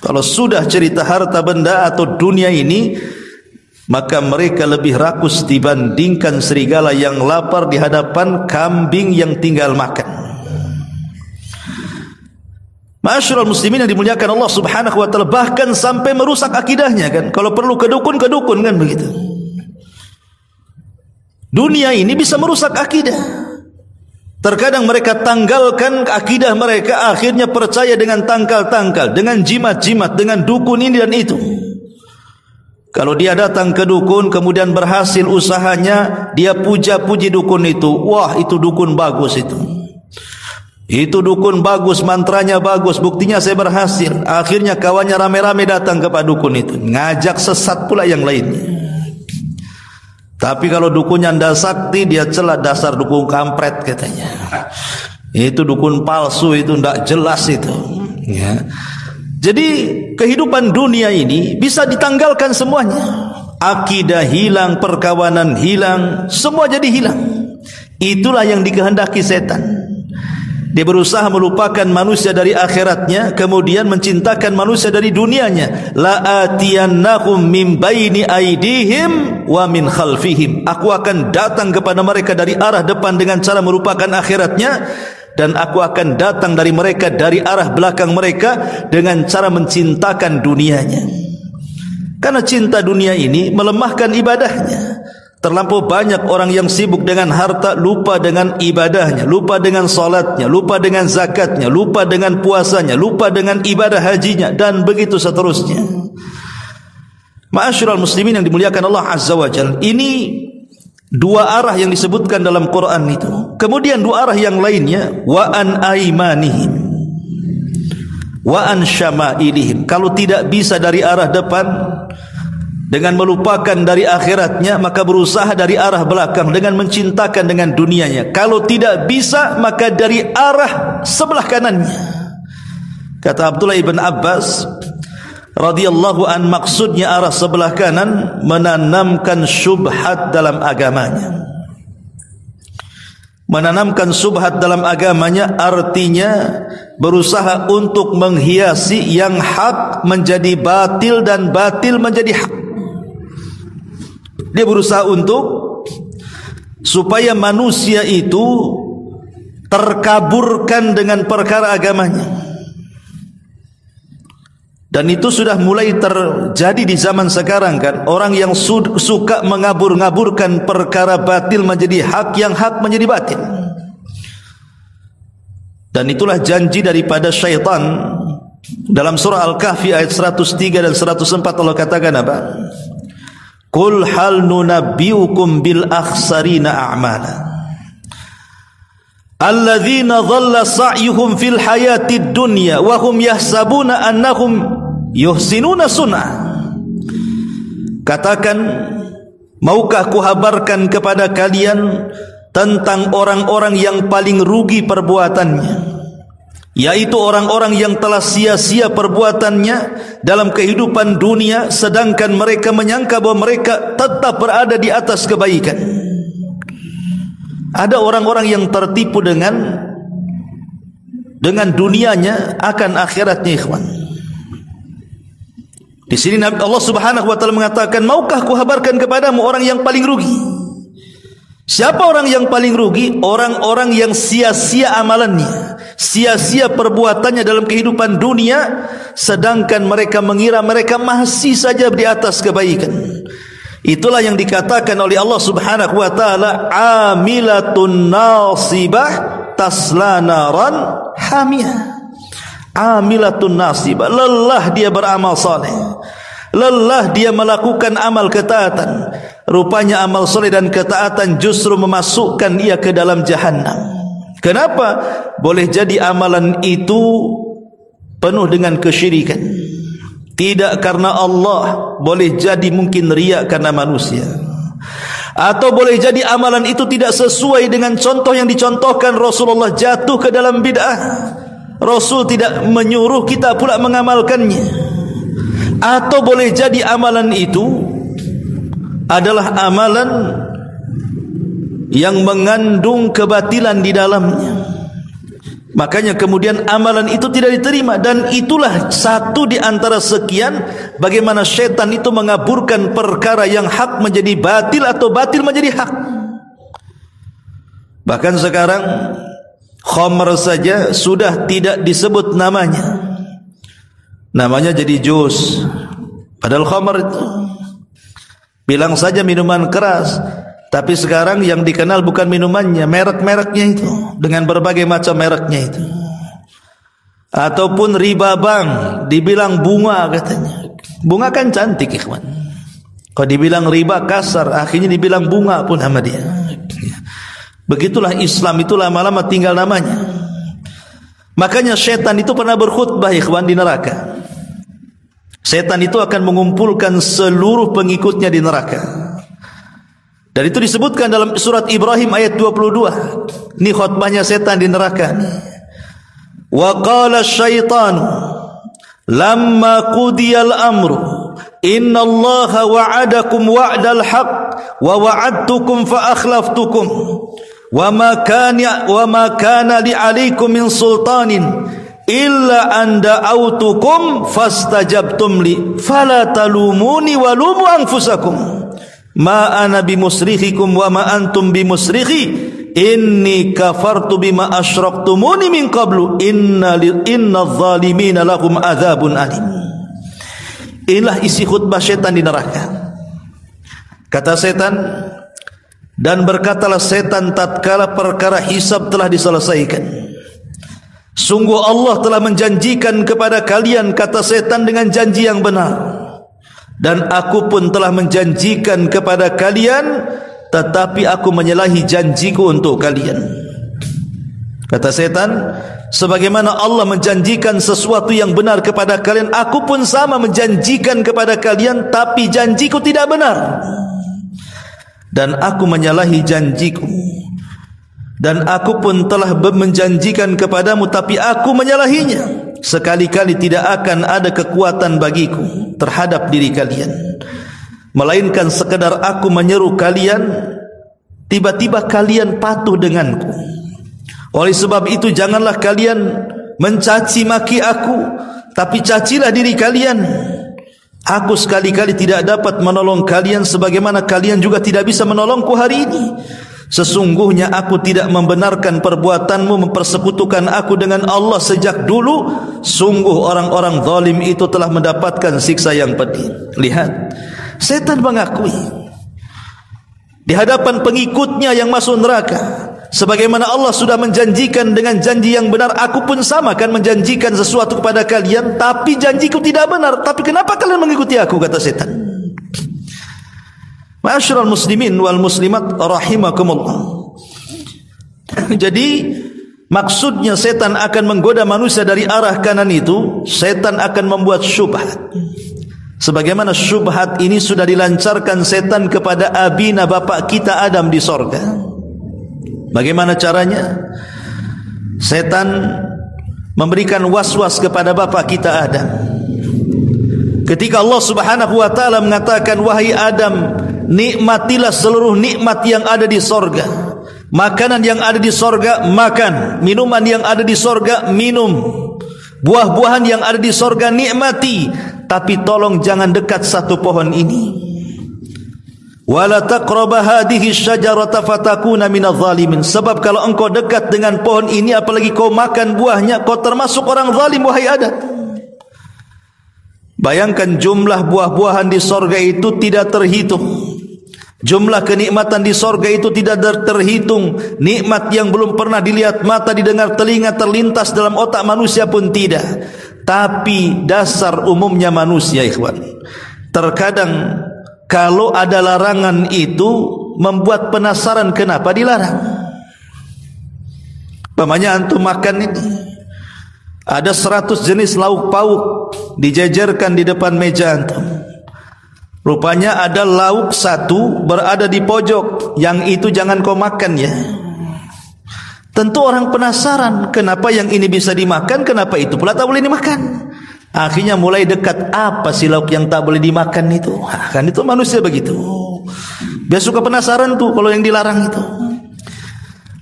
Kalau sudah cerita harta benda atau dunia ini, maka mereka lebih rakus dibandingkan serigala yang lapar di hadapan kambing yang tinggal makan. Ma'asyiral muslimin yang dimuliakan Allah Subhanahu wa taala, bahkan sampai merusak akidahnya kan. Kalau perlu ke dukun kan begitu. Dunia ini bisa merusak akidah. Terkadang mereka tanggalkan akidah mereka, akhirnya percaya dengan tangkal-tangkal, dengan jimat-jimat, dengan dukun ini dan itu. Kalau dia datang ke dukun kemudian berhasil usahanya, dia puja-puji dukun itu. Wah, itu dukun bagus itu. Itu dukun bagus, mantranya bagus, buktinya saya berhasil. Akhirnya kawannya rame-rame datang kepada dukun itu, ngajak sesat pula yang lainnya. Tapi kalau dukunnya ndak sakti, dia celah dasar dukun kampret katanya. Itu dukun palsu, itu ndak jelas itu. Ya. Jadi kehidupan dunia ini bisa ditanggalkan semuanya. Akidah hilang, perkawanan hilang, semua jadi hilang. Itulah yang dikehendaki setan. Dia berusaha melupakan manusia dari akhiratnya, kemudian mencintakan manusia dari dunianya. La atiyannahum min baini aidihim wa min khalfihim. Aku akan datang kepada mereka dari arah depan dengan cara melupakan akhiratnya, dan aku akan datang dari mereka dari arah belakang mereka dengan cara mencintakan dunianya. Karena cinta dunia ini melemahkan ibadahnya. Terlampau banyak orang yang sibuk dengan harta, lupa dengan ibadahnya, lupa dengan salatnya, lupa dengan zakatnya, lupa dengan puasanya, lupa dengan ibadah hajinya, dan begitu seterusnya. Ma'asyiral muslimin yang dimuliakan Allah Azza wa Jalla, ini dua arah yang disebutkan dalam Quran itu. Kemudian dua arah yang lainnya, wa an aimanihim wa an syama'ilihim. Kalau tidak bisa dari arah depan dengan melupakan dari akhiratnya, maka berusaha dari arah belakang dengan mencintakan dengan dunianya. Kalau tidak bisa, maka dari arah sebelah kanannya. Kata Abdullah ibn Abbas radhiyallahu an, maksudnya arah sebelah kanan menanamkan syubhat dalam agamanya. Menanamkan syubhat dalam agamanya artinya berusaha untuk menghiasi yang hak menjadi batil dan batil menjadi hak. Dia berusaha untuk supaya manusia itu terkaburkan dengan perkara agamanya. Dan itu sudah mulai terjadi di zaman sekarang kan. Orang yang suka mengabur-ngaburkan perkara batil menjadi hak, yang hak menjadi batil. Dan itulah janji daripada syaitan. Dalam surah Al-Kahfi ayat 103 dan 104 Allah katakan apa? Qul hal nunabbiukum bil akhsarina a'mala alladzina dhalla sa'yuhum fil hayatid dunya wa hum yahsabuna annahum yuhsinuna sun'a. Katakan, Maukah kuhabarkan kepada kalian tentang orang-orang yang paling rugi perbuatannya, yaitu orang-orang yang telah sia-sia perbuatannya dalam kehidupan dunia, sedangkan mereka menyangka bahwa mereka tetap berada di atas kebaikan. Ada orang-orang yang tertipu dengan dunianya akan akhiratnya, ikhwan. Di sini Allah Subhanahu wa taala mengatakan, maukah kuhabarkan kepadamu orang yang paling rugi? Siapa orang yang paling rugi? Orang-orang yang sia-sia amalannya, sia-sia perbuatannya dalam kehidupan dunia, sedangkan mereka mengira mereka masih saja di atas kebaikan. Itulah yang dikatakan oleh Allah Subhanahu wa taala, amilatun nasibah tasla naran hamiyah. Amilatun nasibah, lelah dia beramal saleh, lelah dia melakukan amal ketaatan. Rupanya amal soleh dan ketaatan justru memasukkan ia ke dalam jahannam. Kenapa? Boleh jadi amalan itu penuh dengan kesyirikan, tidak karena Allah. Boleh jadi mungkin riya karena manusia, atau boleh jadi amalan itu tidak sesuai dengan contoh yang dicontohkan Rasulullah, jatuh ke dalam bid'ah. Rasul tidak menyuruh, kita pula mengamalkannya. Atau boleh jadi amalan itu adalah amalan yang mengandung kebatilan di dalamnya, makanya kemudian amalan itu tidak diterima. Dan itulah satu di antara sekian bagaimana syaitan itu mengaburkan perkara yang hak menjadi batil atau batil menjadi hak. Bahkan sekarang khamr saja sudah tidak disebut namanya, namanya jadi jus, padahal khamr itu bilang saja minuman keras. Tapi sekarang yang dikenal bukan minumannya, merek-mereknya itu, dengan berbagai macam mereknya itu. Ataupun riba bank, dibilang bunga katanya. Bunga kan cantik, ikhwan. Kalau dibilang riba kasar, akhirnya dibilang bunga pun sama dia. Begitulah Islam itu lama-lama tinggal namanya. Makanya syaitan itu pernah berkhutbah, ikhwan, di neraka. Setan itu akan mengumpulkan seluruh pengikutnya di neraka. Dan itu disebutkan dalam surat Ibrahim ayat 22. Ini khutbahnya setan di neraka. Wa qala asy-syaitanu lamma qudiyal amru innallaha wa'adakum wa'dal haqq wa wa'adtukum fa akhlaftukum wa ma kana li 'alaikum min sultanin illa an da'autukum fastajabtum li fala talumuni wa lumu anfusakum ma ana bimusrikhikum wa ma antum bimusrikhi inni kafartu bima asyraktumuni min qablu innadh zalimina lahum adzabun alim. Inilah isi khutbah setan di neraka. Kata setan, dan berkatalah setan tatkala perkara hisab telah diselesaikan, sungguh Allah telah menjanjikan kepada kalian, kata setan, dengan janji yang benar. Dan aku pun telah menjanjikan kepada kalian, tetapi aku menyalahi janjiku untuk kalian. Kata setan, sebagaimana Allah menjanjikan sesuatu yang benar kepada kalian, aku pun sama menjanjikan kepada kalian, tapi janjiku tidak benar. Dan aku menyalahi janjiku. Dan aku pun telah menjanjikan kepadamu, tapi aku menyalahinya. Sekali-kali tidak akan ada kekuatan bagiku terhadap diri kalian, melainkan sekadar aku menyeru kalian, tiba-tiba kalian patuh denganku. Oleh sebab itu janganlah kalian mencaci maki aku, tapi cacilah diri kalian. Aku sekali-kali tidak dapat menolong kalian, sebagaimana kalian juga tidak bisa menolongku hari ini. Sesungguhnya aku tidak membenarkan perbuatanmu mempersekutukan aku dengan Allah sejak dulu. Sungguh orang-orang zalim itu telah mendapatkan siksa yang pedih. Lihat, setan mengakui di hadapan pengikutnya yang masuk neraka, sebagaimana Allah sudah menjanjikan dengan janji yang benar, aku pun sama akan menjanjikan sesuatu kepada kalian, tapi janjiku tidak benar. Tapi kenapa kalian mengikuti aku, kata setan. Ma'asyiral muslimin wal muslimat rahimakumullah. Jadi maksudnya setan akan menggoda manusia dari arah kanan itu, setan akan membuat syubhat. Sebagaimana syubhat ini sudah dilancarkan setan kepada abina, bapak kita Adam di sorga. Bagaimana caranya? Setan memberikan was-was kepada bapak kita Adam. Ketika Allah Subhanahu wa taala mengatakan, wahai Adam, nikmatilah seluruh nikmat yang ada di sorga. Makanan yang ada di sorga makan, minuman yang ada di sorga minum, buah-buahan yang ada di sorga nikmati, tapi tolong jangan dekat satu pohon ini. Wala taqraba hadhihi syajarata fatakuna minadh dhalimin. Sebab kalau engkau dekat dengan pohon ini, apalagi kau makan buahnya, kau termasuk orang zalim, wahai Adam. Bayangkan jumlah buah-buahan di sorga itu tidak terhitung. Jumlah kenikmatan di sorga itu tidak terhitung. Nikmat yang belum pernah dilihat mata, didengar telinga, terlintas dalam otak manusia pun tidak. Tapi dasar umumnya manusia, ikhwan, terkadang kalau ada larangan itu membuat penasaran kenapa dilarang. Pamannya antum makan ini, ada 100 jenis lauk pauk dijajarkan di depan meja antum. Rupanya ada lauk satu berada di pojok, yang itu jangan kau makan ya. Tentu orang penasaran, kenapa yang ini bisa dimakan, kenapa itu pula tak boleh dimakan. Akhirnya mulai dekat, apa sih lauk yang tak boleh dimakan itu? Kan itu manusia begitu. Dia suka penasaran tuh kalau yang dilarang itu.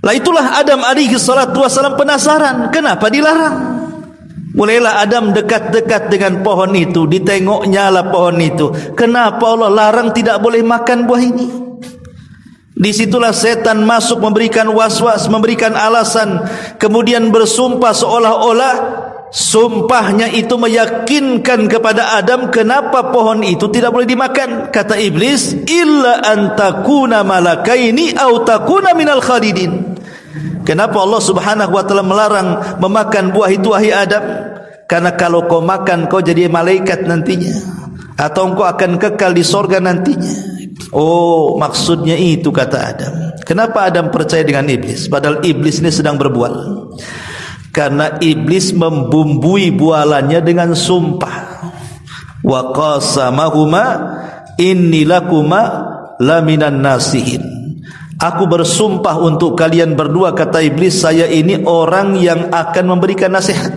Lah itulah Adam alaihi salatu wasallam penasaran, kenapa dilarang? Mulailah Adam dekat-dekat dengan pohon itu, ditengoknya lah pohon itu. Kenapa Allah larang tidak boleh makan buah ini? Disitulah setan masuk, memberikan was-was, memberikan alasan, kemudian bersumpah seolah-olah sumpahnya itu meyakinkan kepada Adam kenapa pohon itu tidak boleh dimakan. Kata iblis, illa antakuna malakaini au takuna minal khalidin. Kenapa Allah Subhanahu wa taala melarang memakan buah itu, wahai Adam? Karena kalau kau makan, kau jadi malaikat nantinya, atau kau akan kekal di sorga nantinya. Oh, maksudnya itu, kata Adam. Kenapa Adam percaya dengan iblis? Padahal iblis ini sedang berbual. Karena iblis membumbui bualannya dengan sumpah. Wa qasamahuma inni lakuma laminan nasihin. Aku bersumpah untuk kalian berdua, kata iblis, saya ini orang yang akan memberikan nasihat.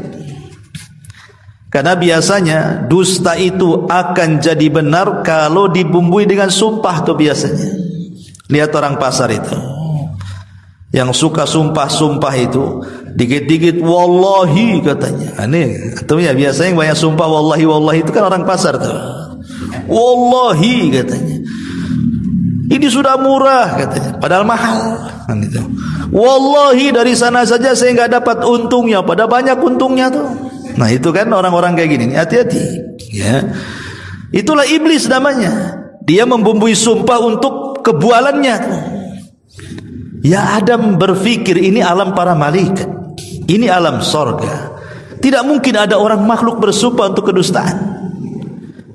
Karena biasanya dusta itu akan jadi benar kalau dibumbui dengan sumpah tuh biasanya. Lihat orang pasar itu, yang suka sumpah-sumpah itu, dikit-dikit wallahi katanya. Aneh, atau ya biasanya yang banyak sumpah wallahi wallahi itu kan orang pasar tuh. Wallahi katanya, ini sudah murah katanya, padahal mahal kan itu. Wallahi dari sana saja saya enggak dapat untungnya, pada banyak untungnya tuh. Nah itu kan orang-orang kayak gini, hati-hati ya. Itulah iblis namanya. Dia membumbui sumpah untuk kebualannya. Ya Adam berpikir ini alam para malaikat, ini alam sorga. Tidak mungkin ada orang makhluk bersumpah untuk kedustaan.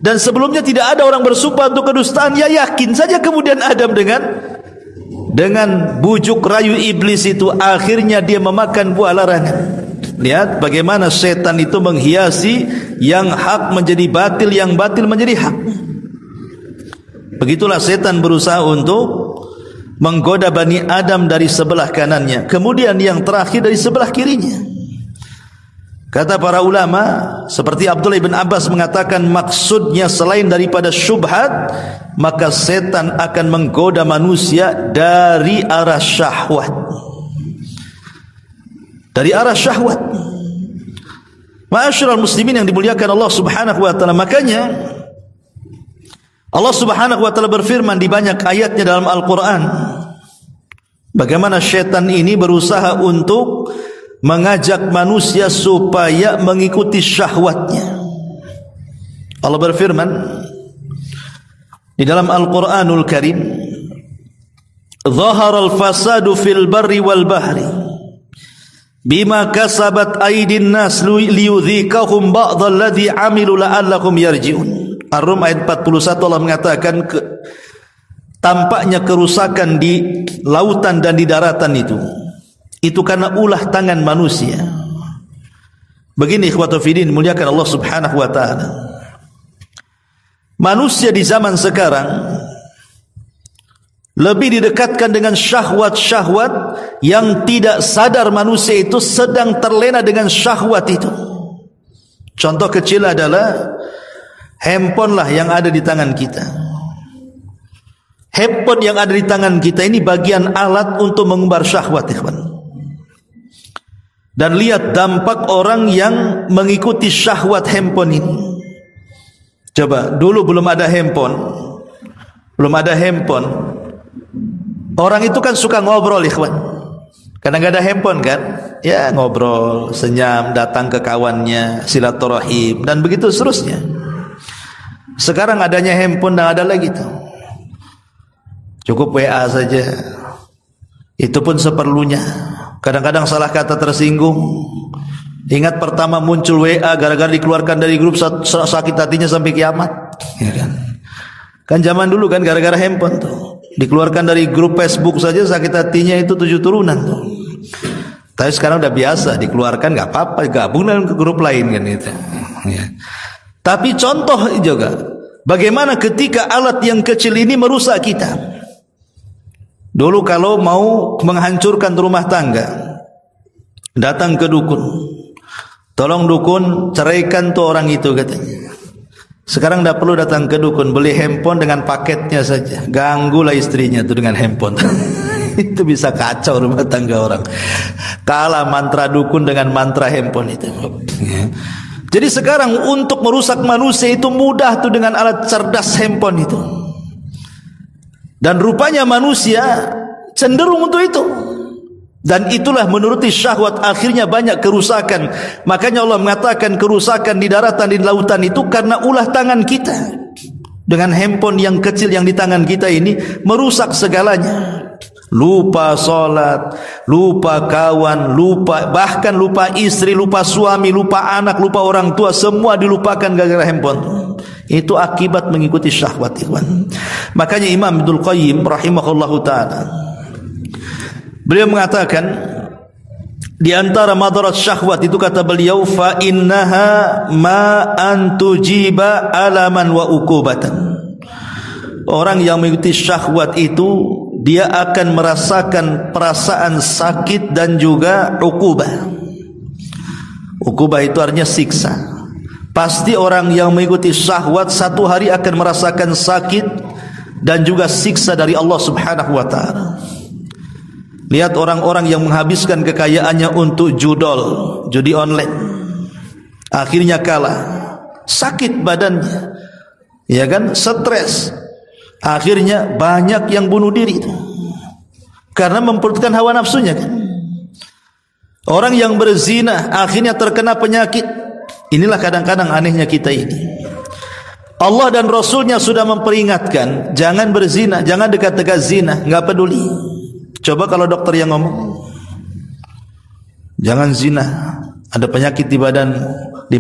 Dan sebelumnya tidak ada orang bersumpah untuk kedustaan. Ya yakin saja kemudian Adam dengan bujuk rayu iblis itu, akhirnya dia memakan buah larangan. Lihat bagaimana setan itu menghiasi yang hak menjadi batil, yang batil menjadi hak. Begitulah setan berusaha untuk menggoda Bani Adam dari sebelah kanannya, kemudian yang terakhir dari sebelah kirinya. Kata para ulama, seperti Abdullah bin Abbas mengatakan, maksudnya selain daripada syubhat, maka setan akan menggoda manusia dari arah syahwat. Dari arah syahwat. Ma'asyiral muslimin yang dimuliakan Allah Subhanahu wa taala, makanya Allah Subhanahu wa taala berfirman di banyak ayatnya dalam Al-Qur'an, bagaimana syaitan ini berusaha untuk mengajak manusia supaya mengikuti syahwatnya. Allah berfirman di dalam Al-Qur'anul Karim, "Dhaharal fasadu fil barri wal bahri bima kasabat aydin nas liyudhikahum ba'dal ladzi amilu la'allakum yarji'un." Ar-Rum ayat 41 Allah mengatakan tampaknya kerusakan di lautan dan di daratan itu karena ulah tangan manusia. Begini ikhwatu fiddin, muliakan Allah Subhanahu wa taala. manusia di zaman sekarang lebih didekatkan dengan syahwat-syahwat yang tidak sadar manusia itu sedang terlena dengan syahwat itu. Contoh kecil adalah handphone lah yang ada di tangan kita. Handphone yang ada di tangan kita ini bagian alat untuk mengumbar syahwat, ikhwan. Dan lihat dampak orang yang mengikuti syahwat handphone ini. Coba, dulu belum ada handphone. Orang itu kan suka ngobrol, ikhwan. Karena gak ada handphone kan, ya ngobrol, senyum, datang ke kawannya, silaturahim, dan begitu seterusnya. Sekarang adanya handphone dan ada lagi tuh, cukup WA saja. Itu pun seperlunya. Kadang-kadang salah kata tersinggung. Ingat pertama muncul WA gara-gara dikeluarkan dari grup, sakit hatinya sampai kiamat, ya kan? Kan zaman dulu kan gara-gara handphone tuh, dikeluarkan dari grup Facebook saja sakit hatinya itu 7 turunan tuh. Tapi sekarang udah biasa, dikeluarkan nggak apa-apa, gabung dengan grup lain kan itu. Ya. Tapi contoh juga, bagaimana ketika alat yang kecil ini merusak kita. Dulu kalau mau menghancurkan rumah tangga, datang ke dukun, tolong dukun ceraikan tuh orang itu katanya. Sekarang tidak perlu datang ke dukun, beli handphone dengan paketnya saja, ganggulah istrinya tuh dengan handphone. Itu bisa kacau rumah tangga orang. Kalah mantra dukun dengan mantra handphone itu. Jadi sekarang untuk merusak manusia itu mudah tuh dengan alat cerdas handphone itu. Dan rupanya manusia cenderung untuk itu. Dan itulah menuruti syahwat, akhirnya banyak kerusakan. Makanya Allah mengatakan kerusakan di daratan, di lautan itu karena ulah tangan kita. Dengan handphone yang kecil yang di tangan kita ini merusak segalanya. Lupa sholat, lupa kawan, bahkan lupa istri, lupa suami, lupa anak, lupa orang tua, semua dilupakan gara-gara handphone. Itu akibat mengikuti syahwat, ikhwan. Makanya Imam Ibnul Qayyim rahimahullahu ta'ala, beliau mengatakan di antara madarat syahwat itu, kata beliau, fa innaha ma antujiba alaman wa ukubatan. Orang yang mengikuti syahwat itu dia akan merasakan perasaan sakit dan juga ukubah. Ukubah itu artinya siksa. Pasti orang yang mengikuti syahwat satu hari akan merasakan sakit dan juga siksa dari Allah Subhanahu wa ta'ala. Lihat orang-orang yang menghabiskan kekayaannya untuk judi online, akhirnya kalah, sakit badannya, ya kan, stres, akhirnya banyak yang bunuh diri itu karena memperutkan hawa nafsunya kan. Orang yang berzina akhirnya terkena penyakit. Inilah kadang-kadang anehnya kita ini. Allah dan Rasulnya sudah memperingatkan, jangan berzina, jangan dekat-dekat zina, nggak peduli. Coba kalau dokter yang ngomong, jangan zina, ada penyakit di badan, 5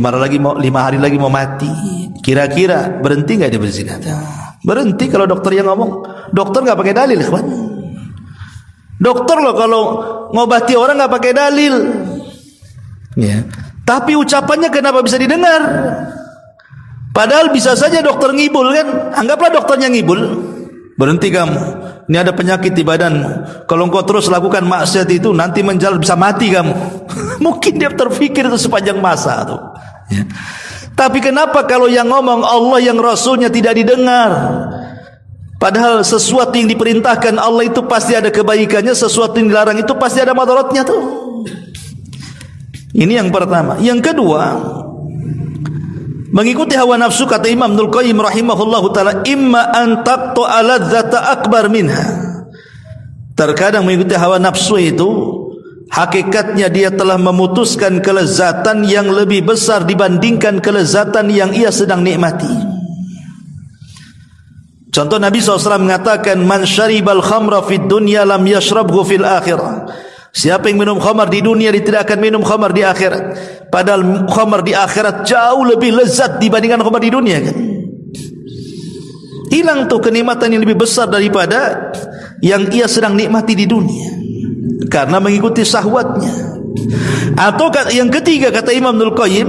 hari lagi mau mati. Kira-kira berhenti nggak dia berzina? Berhenti kalau dokter yang ngomong. Dokter nggak pakai dalil, ikhwan. Dokter loh kalau ngobati orang nggak pakai dalil. Ya. Tapi ucapannya kenapa bisa didengar? Padahal bisa saja dokter ngibul kan? Anggaplah dokternya ngibul. Berhenti kamu, ini ada penyakit di badanmu. Kalau engkau terus lakukan maksiat itu, nanti menjalar bisa mati kamu. Mungkin dia terfikir itu sepanjang masa tuh. Ya. Tapi kenapa kalau yang ngomong Allah, yang Rasulnya tidak didengar? Padahal sesuatu yang diperintahkan Allah itu pasti ada kebaikannya, sesuatu yang dilarang itu pasti ada madaratnya tuh. Ini yang pertama. Yang kedua, mengikuti hawa nafsu, kata Imam Ibnul Qayyim rahimahullahu ta'ala, imma an taqta'a ladzata akbar minha. Terkadang mengikuti hawa nafsu itu hakikatnya dia telah memutuskan kelezatan yang lebih besar dibandingkan kelezatan yang ia sedang nikmati. Contoh, Nabi SAW mengatakan, man syaribal khamra fid dunya lam yashrabhu fil akhirah. Siapa yang minum khamar di dunia, dia tidak akan minum khamar di akhirat. Padahal khamar di akhirat jauh lebih lezat dibandingkan khamar di dunia kan. Hilang tuh kenikmatan yang lebih besar daripada yang ia sedang nikmati di dunia karena mengikuti syahwatnya. Atau yang ketiga, kata Imam Ibnul Qayyim,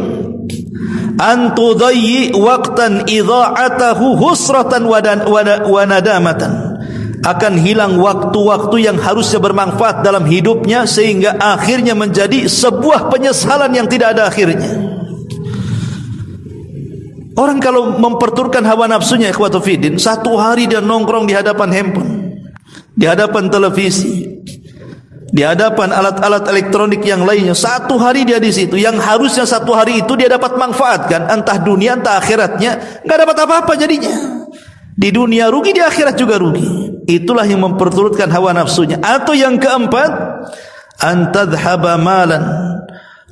an tudayyi waqtan idha'atahu husratan wa nadamatan. Akan hilang waktu-waktu yang harusnya bermanfaat dalam hidupnya sehingga akhirnya menjadi sebuah penyesalan yang tidak ada akhirnya. Orang kalau memperturutkan hawa nafsunya, ikhwatu fiddin, satu hari dia nongkrong di hadapan handphone, di hadapan televisi, di hadapan alat-alat elektronik yang lainnya, satu hari dia di situ, yang harusnya satu hari itu dia dapat manfaatkan, entah dunia entah akhiratnya, enggak dapat apa-apa jadinya. Di dunia rugi, di akhirat juga rugi. Itulah yang memperturutkan hawa nafsunya. Atau yang keempat, antadhhaba malan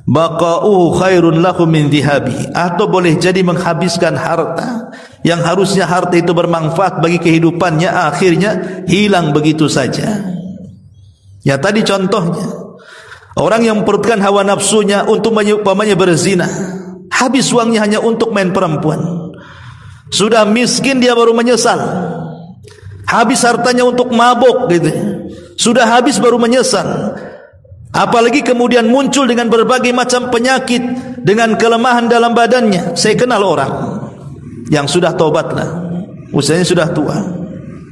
baqa'uhu khairun lahu min dhihabi. Atau boleh jadi menghabiskan harta yang harusnya harta itu bermanfaat bagi kehidupannya, akhirnya hilang begitu saja. Ya tadi contohnya, orang yang memperturutkan hawa nafsunya untuk umpamanya berzina, habis uangnya hanya untuk main perempuan. Sudah miskin dia baru menyesal. Habis hartanya untuk mabuk gitu. Sudah habis baru menyesal. Apalagi kemudian muncul dengan berbagai macam penyakit, dengan kelemahan dalam badannya. Saya kenal orang yang sudah tobatlah, usianya sudah tua,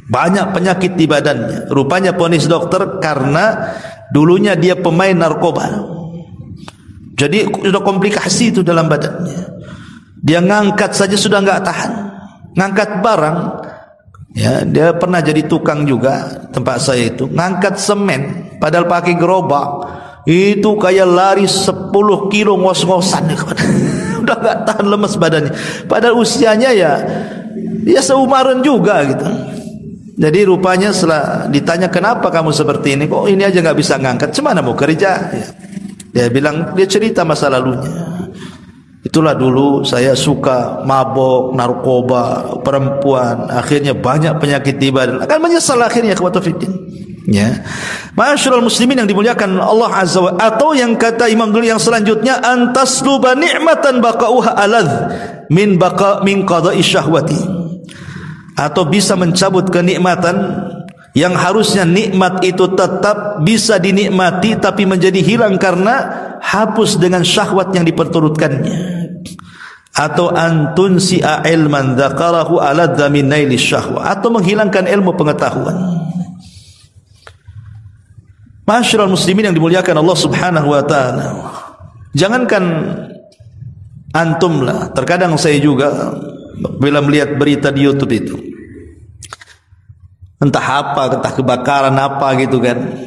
banyak penyakit di badannya. Rupanya vonis dokter karena dulunya dia pemain narkoba. Jadi sudah komplikasi itu dalam badannya. Dia ngangkat saja sudah enggak tahan. Ngangkat barang, ya, dia pernah jadi tukang juga tempat saya itu, ngangkat semen padahal pakai gerobak. Itu kayak lari 10 kilo ngos-ngosan. Udah enggak tahan, lemes badannya. Padahal usianya ya seumaran juga gitu. Jadi rupanya setelah ditanya, kenapa kamu seperti ini? Kok ini aja enggak bisa ngangkat? Cemana mau kerja? Ya. Dia bilang, dia cerita masa lalunya. Itulah dulu saya suka mabok, narkoba, perempuan, akhirnya banyak penyakit di badan. Akan menyesal akhirnya ikhwatu fiddin. Ya. Ma'asyiral muslimin yang dimuliakan Allah Azza wa Jalla. Atau yang kata Imam dulu yang selanjutnya, antasluba ni'matan baqa'uha aladh min qada'i syahwati. Atau bisa mencabut kenikmatan yang harusnya nikmat itu tetap bisa dinikmati tapi menjadi hilang karena hapus dengan syahwat yang diperturutkannya. Atau antunsi'a ilman dzakarahu aladza min naili syahwa. Atau menghilangkan ilmu pengetahuan. Ma'asyiral muslimin yang dimuliakan Allah Subhanahu wa taala. Jangankan antum lah, terkadang saya juga bila melihat berita di YouTube itu, entah apa, entah kebakaran apa gitu kan.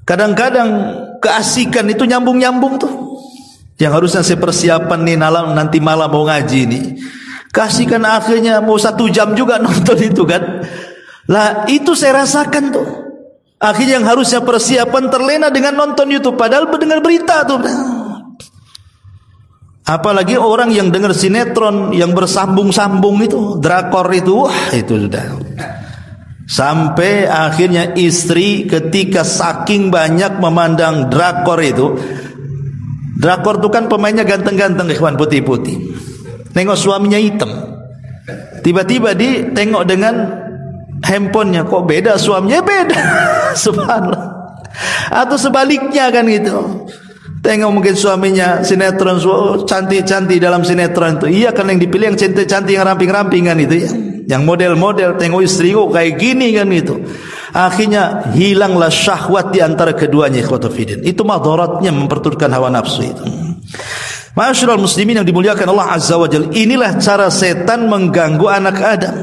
Kadang-kadang keasikan itu nyambung-nyambung tuh. Yang harusnya saya persiapan nih nanti malam mau ngaji nih. Keasikan akhirnya mau 1 jam juga nonton itu kan. Lah itu saya rasakan tuh. Akhirnya yang harusnya persiapan terlena dengan nonton YouTube, padahal mendengar berita tuh. Apalagi orang yang dengar sinetron yang bersambung-sambung itu, drakor itu, wah itu sudah. Sampai akhirnya istri ketika saking banyak memandang drakor itu, drakor itu kan pemainnya ganteng-ganteng, ikhwan, putih-putih. Tengok suaminya hitam, tiba-tiba ditengok dengan handphonenya, kok beda suaminya, beda. Subhanallah. Atau sebaliknya kan gitu. Tengok mungkin suaminya sinetron, cantik-cantik dalam sinetron itu. Iya kan yang dipilih yang cantik-cantik, yang ramping-ramping kan itu ya. Yang model-model, tengok istri kok kayak gini kan gitu. Akhirnya hilanglah syahwat di antara keduanya, ikhwatu fiddin. Itu madaratnya memperturutkan hawa nafsu itu. Ma'asyiral muslimin yang dimuliakan Allah Azza wa Jalla. Inilah cara setan mengganggu anak Adam.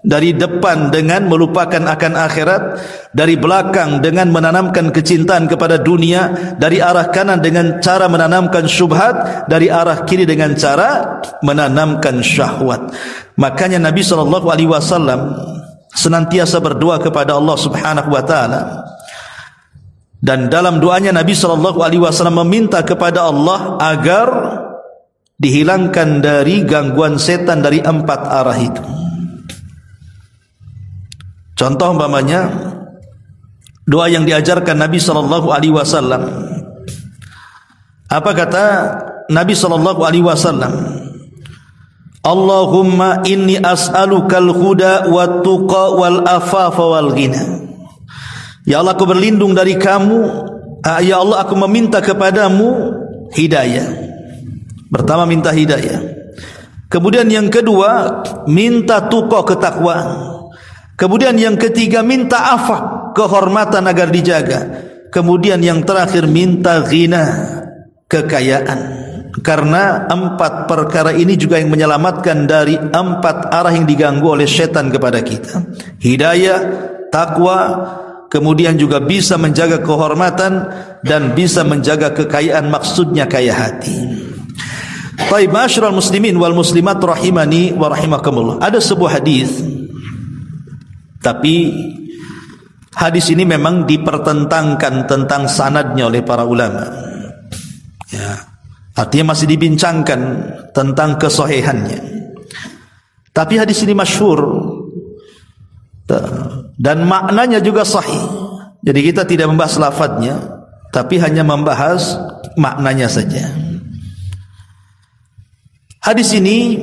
Dari depan dengan melupakan akan akhirat, dari belakang dengan menanamkan kecintaan kepada dunia, dari arah kanan dengan cara menanamkan syubhat, dari arah kiri dengan cara menanamkan syahwat. Makanya Nabi SAW senantiasa berdoa kepada Allah Subhanahu wa taala. Dan dalam doanya Nabi SAW meminta kepada Allah agar dihilangkan dari gangguan setan dari 4 arah itu. Contoh umpamanya doa yang diajarkan Nabi SAW. Apa kata Nabi SAW? Allahumma inni as'alukal huda wat tuqa wal afafa wal ghina. Ya Allah, aku berlindung dari kamu. Ya Allah, aku meminta kepadamu hidayah. Pertama minta hidayah. Kemudian yang kedua, minta tuqa ketakwaan. Kemudian yang ketiga, minta afaf, kehormatan agar dijaga. Kemudian yang terakhir, minta ghina, kekayaan. Karena 4 perkara ini juga yang menyelamatkan dari 4 arah yang diganggu oleh syaitan kepada kita. Hidayah, takwa, kemudian juga bisa menjaga kehormatan dan bisa menjaga kekayaan, maksudnya kaya hati. Baik, ma'asyiral muslimin wal muslimat rahimani wa rahimakumullah. Ada sebuah hadis, tapi hadis ini memang dipertentangkan tentang sanadnya oleh para ulama. Ya, artinya masih dibincangkan tentang kesahihannya. Tapi hadis ini masyhur dan maknanya juga sahih. Jadi kita tidak membahas lafadznya, tapi hanya membahas maknanya saja. Hadis ini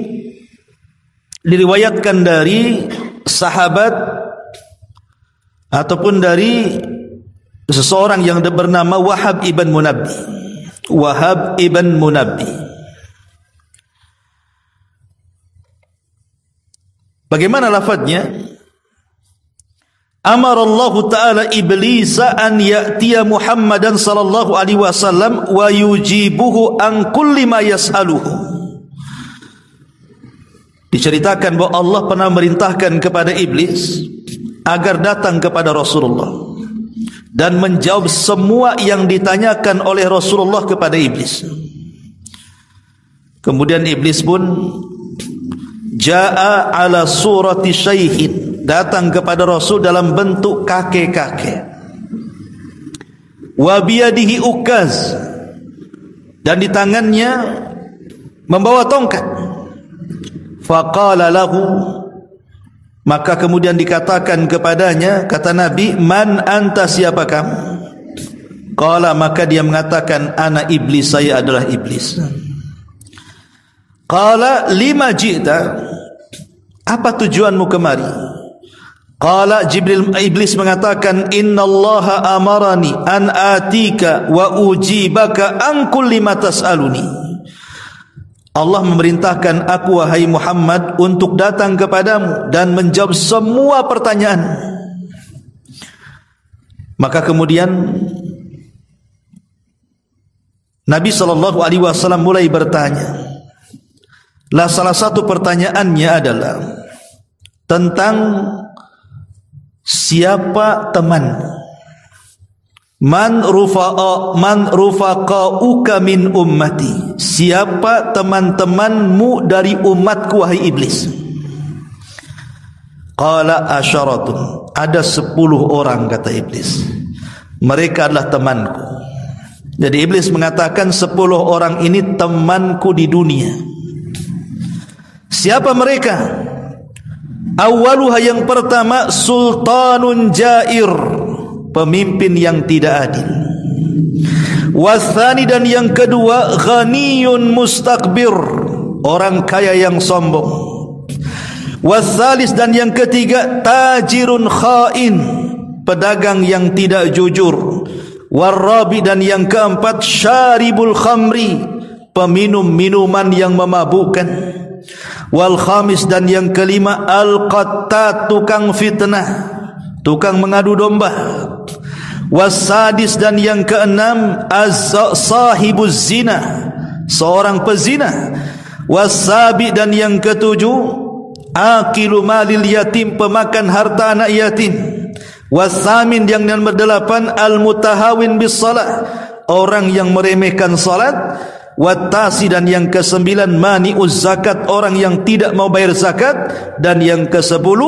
diriwayatkan dari sahabat ataupun dari seseorang yang bernama Wahab ibn Munabbi. Wahab ibn Munabbi. Bagaimana lafadznya? Amara Allah Ta'ala Iblisa an ya'tiya Muhammadan sallallahu alaihi wasallam wa yujibuhu an kulli ma yas'aluhu. Diceritakan bahwa Allah pernah merintahkan kepada iblis agar datang kepada Rasulullah dan menjawab semua yang ditanyakan oleh Rasulullah kepada iblis. Kemudian iblis pun jaa ala surati syaikhin, datang kepada Rasul dalam bentuk kakek-kakek. Wa biyadihi ukaz, dan di tangannya membawa tongkat. Faqala lahu, maka kemudian dikatakan kepadanya, kata Nabi, man anta, siapa kamu? Qala, maka dia mengatakan, ana iblis, saya adalah iblis. Qala lima ji'ta, apa tujuanmu kemari? Qala iblis mengatakan, innallaha amarani an atika wa ujibaka an kulli ma tas'aluni. Allah memerintahkan aku, wahai Muhammad, untuk datang kepadamu dan menjawab semua pertanyaan. Maka kemudian Nabi SAW mulai bertanya. Lah salah satu pertanyaannya adalah tentang siapa temanmu. Man rufaqauka min ummati, siapa teman-temanmu dari umatku wahai iblis? Qala asyaratun, ada 10 orang, kata iblis. Mereka adalah temanku. Jadi iblis mengatakan 10 orang ini temanku di dunia. Siapa mereka? Awaluha, yang pertama, sultanun jair, pemimpin yang tidak adil. Wasani, dan yang kedua, ghaniyun mustakbir, orang kaya yang sombong. Wasalis, dan yang ketiga, tajirun khain, pedagang yang tidak jujur. Warabi, dan yang keempat, syaribul khamri, peminum minuman yang memabukkan. Wal khamis, dan yang kelima, al-qattat, tukang fitnah, tukang mengadu domba. Wasadis, dan yang keenam, sahibuz zina, seorang pezina. Wasabi, dan yang ketujuh, akilu malil yatim, pemakan harta anak yatim. Wasamin, yang berdelapan, al-mutahawin bis salat, orang yang meremehkan salat. Watasi, dan yang ke-9, mani'uz zakat, orang yang tidak mau bayar zakat. Dan yang ke-10,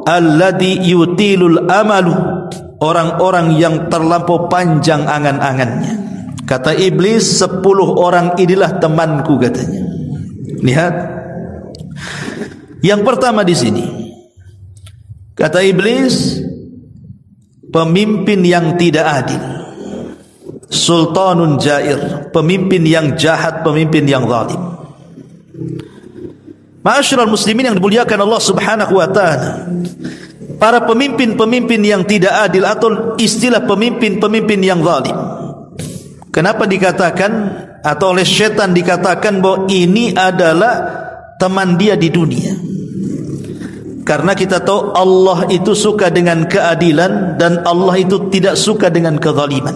alladhi yutilul amalu, orang-orang yang terlampau panjang angan-angannya. Kata iblis, 10 orang inilah temanku, katanya. Lihat, yang pertama di sini, kata iblis, pemimpin yang tidak adil, sultanun jair, pemimpin yang jahat, pemimpin yang zalim. Ma'asyiral muslimin yang dimuliakan Allah Subhanahu wa taala, para pemimpin-pemimpin yang tidak adil atau istilah pemimpin-pemimpin yang zalim, kenapa dikatakan atau oleh syaitan dikatakan bahwa ini adalah teman dia di dunia. Karena kita tahu Allah itu suka dengan keadilan dan Allah itu tidak suka dengan kezaliman.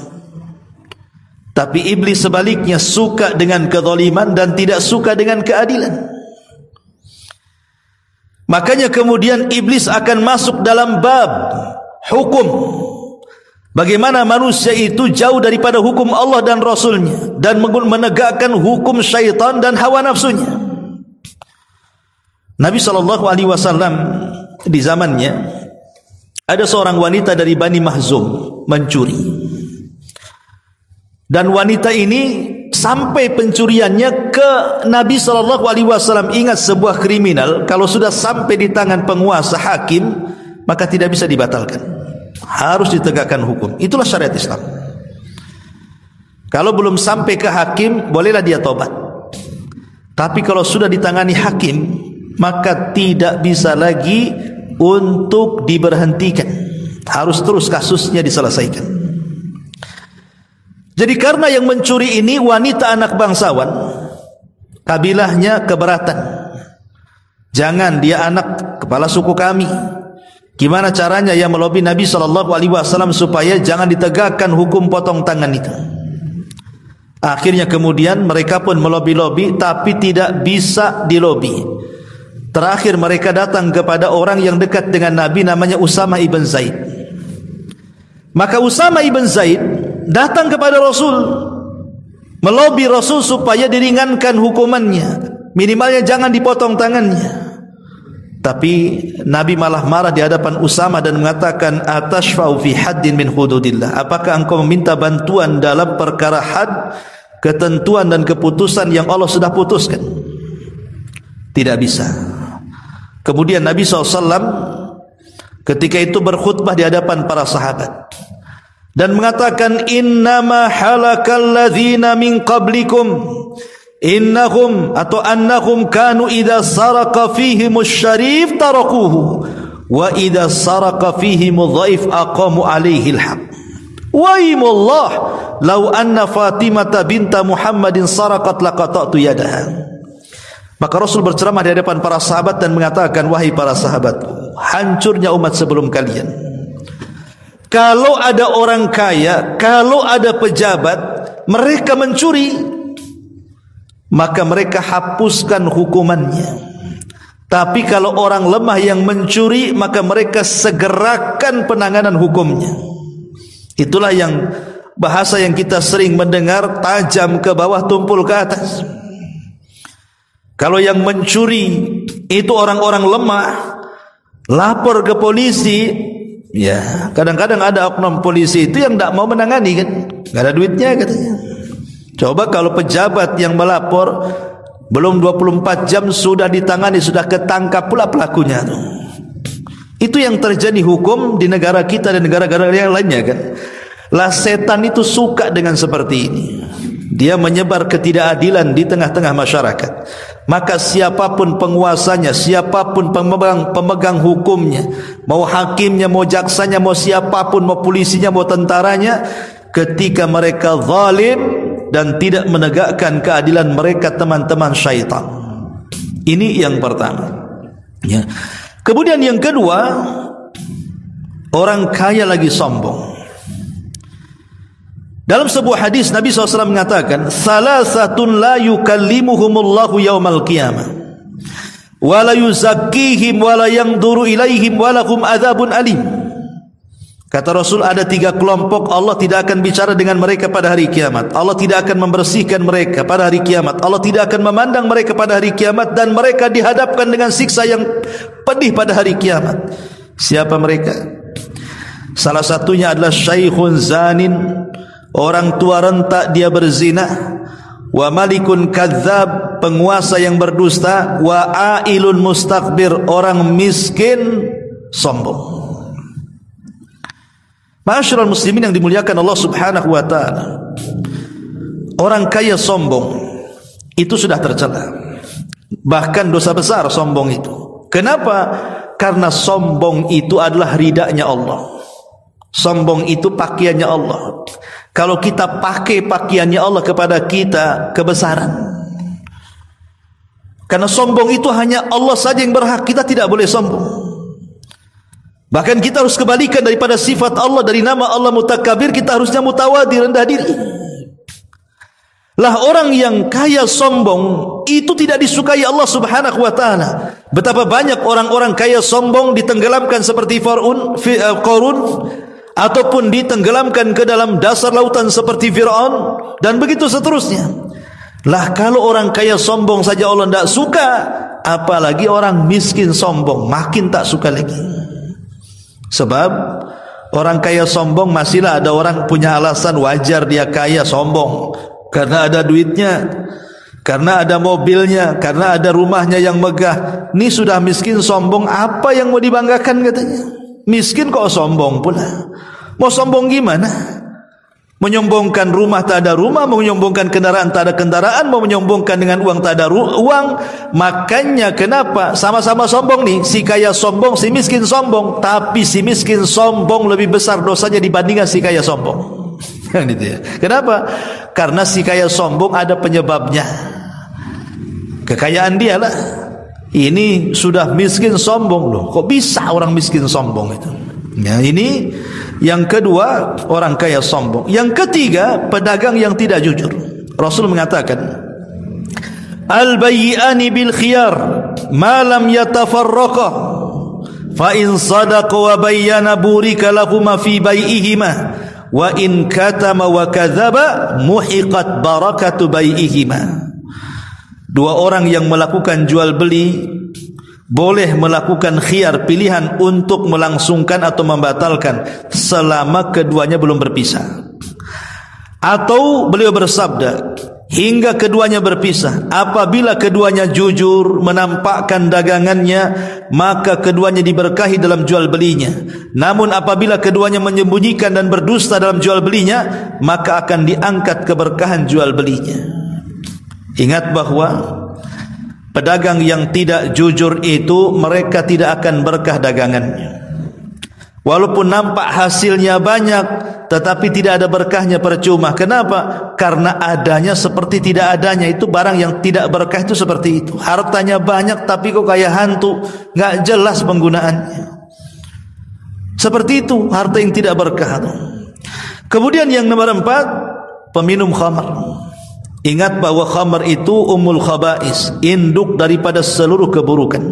Tapi iblis sebaliknya suka dengan kezaliman dan tidak suka dengan keadilan. Makanya kemudian iblis akan masuk dalam bab hukum. Bagaimana manusia itu jauh daripada hukum Allah dan Rasulnya dan menegakkan hukum syaitan dan hawa nafsunya. Nabi SAW di zamannya ada seorang wanita dari Bani Mahzum mencuri. Dan wanita ini sampai pencuriannya ke Nabi SAW. Ingat, sebuah kriminal kalau sudah sampai di tangan penguasa hakim maka tidak bisa dibatalkan. Harus ditegakkan hukum. Itulah syariat Islam. Kalau belum sampai ke hakim bolehlah dia tobat. Tapi kalau sudah ditangani hakim maka tidak bisa lagi untuk diberhentikan. Harus terus kasusnya diselesaikan. Jadi karena yang mencuri ini wanita anak bangsawan, kabilahnya keberatan. Jangan, dia anak kepala suku kami. Gimana caranya yang melobi Nabi SAW supaya jangan ditegakkan hukum potong tangan itu. Akhirnya kemudian mereka pun melobi-lobi, tapi tidak bisa dilobi. Terakhir mereka datang kepada orang yang dekat dengan Nabi, namanya Usama ibn Zaid. Maka Usama ibn Zaid datang kepada Rasul, melobi Rasul supaya diringankan hukumannya, minimalnya jangan dipotong tangannya. Tapi Nabi malah marah di hadapan Usama dan mengatakan, atashfa'u fi haddin min hududillah, apakah engkau meminta bantuan dalam perkara had, ketentuan dan keputusan yang Allah sudah putuskan? Tidak bisa. Kemudian Nabi SAW ketika itu berkhutbah di hadapan para sahabat dan mengatakan, innama halakal ladzina min qablikum innahum atau annahum kanu idza saraqa fihimus syarif tarakuhu wa idza saraqa fihimudh dhaif aqamu alaihi alhaq wa imullah law anna Fatimah binta Muhammadin saraqat laqata'tu yadaha. Maka Rasul berceramah di hadapan para sahabat dan mengatakan, wahai para sahabatku, hancurnya umat sebelum kalian. Kalau ada orang kaya, kalau ada pejabat, mereka mencuri, maka mereka hapuskan hukumannya. Tapi kalau orang lemah yang mencuri, maka mereka segerakan penanganan hukumnya. Itulah yang bahasa yang kita sering mendengar, tajam ke bawah, tumpul ke atas. Kalau yang mencuri itu orang-orang lemah, lapor ke polisi, ya kadang-kadang ada oknum polisi itu yang tidak mau menangani kan, nggak ada duitnya katanya. Coba kalau pejabat yang melapor belum 24 jam sudah ditangani, sudah ketangkap pula pelakunya. Itu yang terjadi hukum di negara kita dan negara-negara yang lainnya kan. Lah setan itu suka dengan seperti ini. Dia menyebar ketidakadilan di tengah-tengah masyarakat. Maka siapapun penguasanya, siapapun pemegang hukumnya, mau hakimnya, mau jaksanya, mau siapapun, mau polisinya, mau tentaranya, ketika mereka zalim dan tidak menegakkan keadilan, mereka teman-teman syaitan. Ini yang pertama. Ya. Kemudian yang kedua, orang kaya lagi sombong. Dalam sebuah hadis Nabi SAW mengatakan, salasatun la yukallimuhumullahu yawmal qiyamah wa la yuzakkihim wa la yanzuru ilaihim wa lahum adzabun alim. Kata Rasul, ada 3 kelompok Allah tidak akan bicara dengan mereka pada hari kiamat. Allah tidak akan membersihkan mereka pada hari kiamat. Allah tidak akan memandang mereka pada hari kiamat, dan mereka dihadapkan dengan siksa yang pedih pada hari kiamat. Siapa mereka? Salah satunya adalah syaikhun zanin, orang tua rentak dia berzina, wa malikun kadzab, penguasa yang berdusta, wa ailun mustakbir, orang miskin sombong. Ma'asyiral muslimin yang dimuliakan Allah Subhanahu wa taala, orang kaya sombong itu sudah tercela, bahkan dosa besar sombong itu. Kenapa? Karena sombong itu adalah ridanya Allah. Sombong itu pakaiannya Allah. Kalau kita pakai pakaiannya Allah kepada kita, kebesaran. Karena sombong itu hanya Allah saja yang berhak, kita tidak boleh sombong. Bahkan kita harus kebalikan daripada sifat Allah, dari nama Allah Mutakabbir, kita harusnya mutawadi, rendah diri. Lah orang yang kaya sombong itu tidak disukai Allah Subhanahu wa taala. Betapa banyak orang-orang kaya sombong ditenggelamkan seperti Qarun, ataupun ditenggelamkan ke dalam dasar lautan seperti Fir'aun, dan begitu seterusnya. Lah kalau orang kaya sombong saja Allah tidak suka, apalagi orang miskin sombong, makin tak suka lagi. Sebab orang kaya sombong masihlah ada orang punya alasan wajar dia kaya sombong. Karena ada duitnya, karena ada mobilnya, karena ada rumahnya yang megah. Ini sudah miskin sombong, apa yang mau dibanggakan katanya? Miskin kok sombong pula. Mau sombong gimana? Menyombongkan rumah tak ada rumah, mau menyombongkan kendaraan tak ada kendaraan, mau menyombongkan dengan uang tak ada uang. Makanya kenapa sama-sama sombong nih, si kaya sombong, si miskin sombong, tapi si miskin sombong lebih besar dosanya dibandingkan si kaya sombong. Gitu ya. Kenapa? Karena si kaya sombong ada penyebabnya, kekayaan dia lah. Ini sudah miskin sombong loh. Kok bisa orang miskin sombong itu? Ya, ini yang kedua, orang kaya sombong. Yang ketiga, pedagang yang tidak jujur. Rasul mengatakan, al-bayyi'ani bil khiyar ma lam yatafarraqa fa in sadaqa wa bayyana burika lahuma fi bai'ihima wa in katama wa kadzaba muhiqat barakatu bai'ihima. Dua orang yang melakukan jual beli boleh melakukan khiyar, pilihan untuk melangsungkan atau membatalkan selama keduanya belum berpisah. Atau beliau bersabda, hingga keduanya berpisah. Apabila keduanya jujur menampakkan dagangannya, maka keduanya diberkahi dalam jual belinya. Namun apabila keduanya menyembunyikan dan berdusta dalam jual belinya, maka akan diangkat keberkahan jual belinya. Ingat bahwa pedagang yang tidak jujur itu, mereka tidak akan berkah dagangannya. Walaupun nampak hasilnya banyak, tetapi tidak ada berkahnya, percuma. Kenapa? Karena adanya seperti tidak adanya. Itu barang yang tidak berkah itu seperti itu. Hartanya banyak tapi kok kayak hantu, nggak jelas penggunaannya. Seperti itu harta yang tidak berkah. Kemudian yang nomor 4, peminum khamar. Ingat bahwa khamar itu ummul khaba'is, induk daripada seluruh keburukan.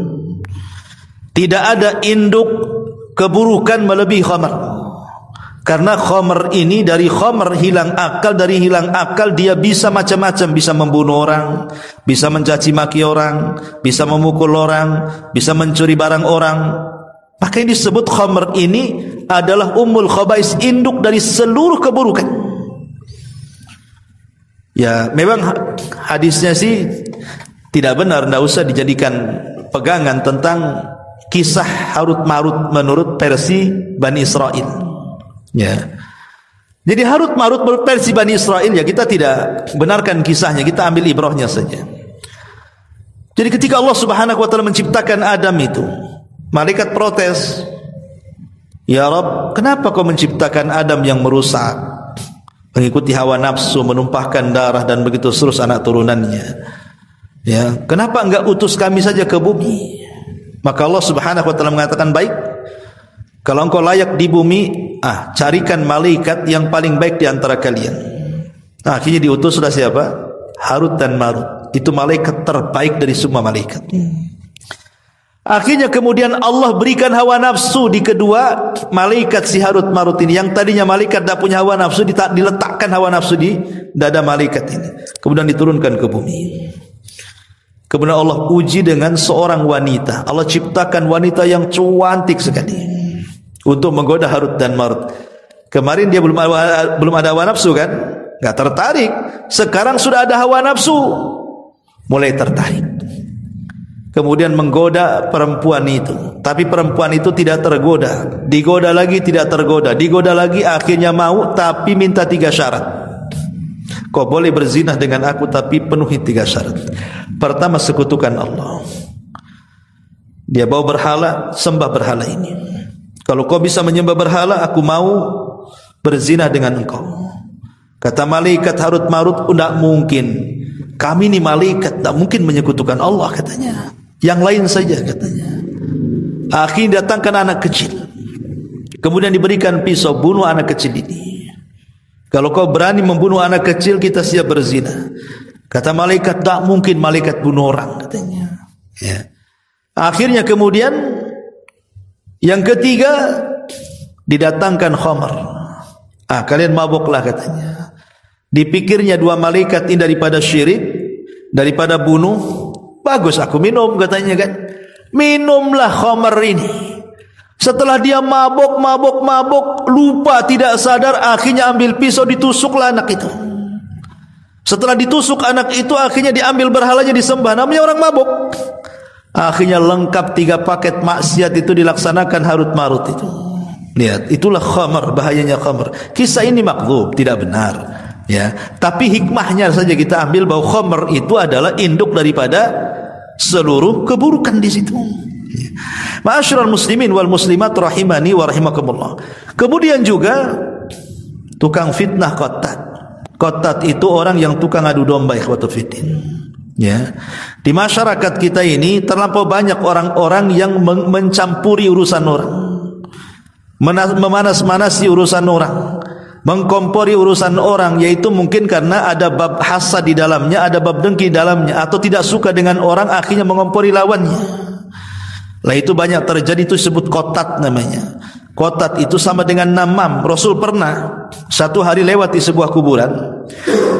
Tidak ada induk keburukan melebihi khamar. Karena khamar ini, dari khamar hilang akal, dari hilang akal dia bisa macam-macam, bisa membunuh orang, bisa mencaci maki orang, bisa memukul orang, bisa mencuri barang orang. Maka yang disebut khamar ini adalah ummul khaba'is, induk dari seluruh keburukan. Ya, memang hadisnya sih tidak benar, tidak usah dijadikan pegangan tentang kisah Harut Marut menurut versi Bani Israel. Ya. Jadi Harut Marut menurut versi Bani Israel, ya kita tidak benarkan kisahnya, kita ambil ibrahnya saja. Jadi ketika Allah Subhanahu wa taala menciptakan Adam itu, malaikat protes, "Ya Rabb, kenapa kau menciptakan Adam yang merusak, mengikuti hawa nafsu, menumpahkan darah dan begitu terus anak turunannya? Ya, kenapa enggak utus kami saja ke bumi?" Maka Allah Subhanahu wa taala mengatakan, "Baik, kalau engkau layak di bumi, carikan malaikat yang paling baik di antara kalian." Nah, akhirnya diutus sudah siapa? Harut dan Marut. Itu malaikat terbaik dari semua malaikat. Akhirnya kemudian Allah berikan hawa nafsu di kedua malaikat si Harut Marut ini. Yang tadinya malaikat tidak punya hawa nafsu, diletakkan hawa nafsu di dada malaikat ini. Kemudian diturunkan ke bumi. Kemudian Allah uji dengan seorang wanita. Allah ciptakan wanita yang cantik sekali untuk menggoda Harut dan Marut. Kemarin dia belum ada hawa nafsu kan? Enggak tertarik. Sekarang sudah ada hawa nafsu, mulai tertarik. Kemudian menggoda perempuan itu, tapi perempuan itu tidak tergoda. Digoda lagi tidak tergoda, digoda lagi, akhirnya mau, tapi minta 3 syarat. Kau boleh berzina dengan aku tapi penuhi 3 syarat. Pertama, sekutukan Allah. Dia bawa berhala, sembah berhala ini. Kalau kau bisa menyembah berhala, aku mau berzina dengan engkau. Kata malaikat Harut Marut, tidak mungkin. Kami ini malaikat, tak mungkin menyekutukan Allah katanya. Yang lain saja katanya. Akhirnya datangkan anak kecil. Kemudian diberikan pisau, bunuh anak kecil ini. Kalau kau berani membunuh anak kecil, kita siap berzina. Kata malaikat, tak mungkin malaikat bunuh orang katanya. Ya. Akhirnya kemudian yang ketiga didatangkan khamar. Kalian mabuklah katanya. Dipikirnya dua malaikat ini daripada syirik, daripada bunuh, bagus aku minum katanya kan. Minumlah khamar ini. Setelah dia mabuk, lupa, tidak sadar, akhirnya ambil pisau, ditusuklah anak itu. Setelah ditusuk anak itu, akhirnya diambil berhalanya, disembah. Namanya orang mabuk. Akhirnya lengkap 3 paket maksiat itu dilaksanakan harut marut itu. Lihat, itulah khamar, bahayanya khamar. Kisah ini makdzub, tidak benar. Ya, tapi hikmahnya saja kita ambil bahwa khamar itu adalah induk daripada seluruh keburukan di situ. Ma'asyiral muslimin wal muslimat rahimani wa rahimakumullah. Kemudian juga tukang fitnah qattat. Qattat itu orang yang tukang adu domba, ikhwatul fiddin. Ya. Di masyarakat kita ini terlampau banyak orang-orang yang mencampuri urusan orang. Memanas-manasi urusan orang, mengkompori urusan orang, yaitu mungkin karena ada bab hasad di dalamnya, ada bab dengki di dalamnya, atau tidak suka dengan orang akhirnya mengompori lawannya. Lah itu banyak terjadi, itu disebut qattat namanya. Qattat itu sama dengan namam. Rasul pernah satu hari lewat di sebuah kuburan.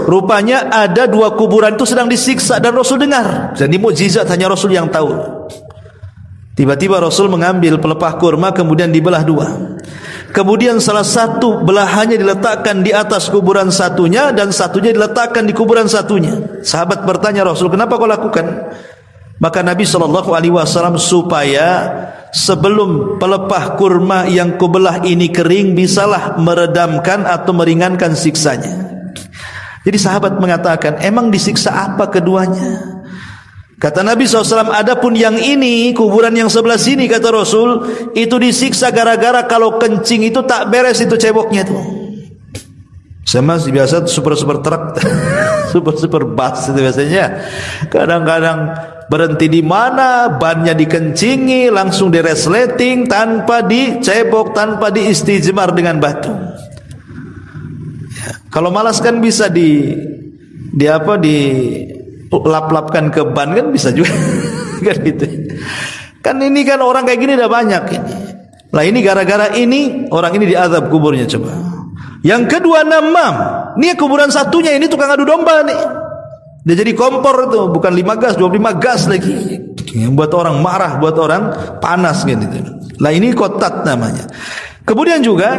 Rupanya ada 2 kuburan itu sedang disiksa dan Rasul dengar. Dan ini mukjizat, hanya Rasul yang tahu. Tiba-tiba Rasul mengambil pelepah kurma kemudian dibelah 2. Kemudian salah satu belahannya diletakkan di atas kuburan satunya dan satunya diletakkan di kuburan satunya. Sahabat bertanya, Rasul, kenapa kau lakukan? Maka Nabi SAW supaya sebelum pelepah kurma yang kubelah ini kering, bisalah meredamkan atau meringankan siksanya. Jadi sahabat mengatakan, emang disiksa apa keduanya? Kata Nabi SAW, adapun yang ini, kuburan yang sebelah sini, kata Rasul, itu disiksa gara-gara kalau kencing itu tak beres itu ceboknya tuh. Sama biasa super truk, super bus itu biasanya. Kadang-kadang berhenti di mana, bannya dikencingi, langsung diresleting tanpa dicebok, tanpa diistijmar dengan batu. Ya, kalau malas kan bisa lap-lapkan ke ban kan bisa juga. Kan gitu. Kan ini kan orang kayak gini udah banyak ini. Lah ini gara-gara ini orang ini diazab kuburnya coba. Yang kedua namam. Ini kuburan satunya ini tukang adu domba nih. Dia jadi kompor itu, bukan 5 gas, 25 gas lagi. Buat orang marah, buat orang panas gitu. Lah ini qattat namanya. Kemudian juga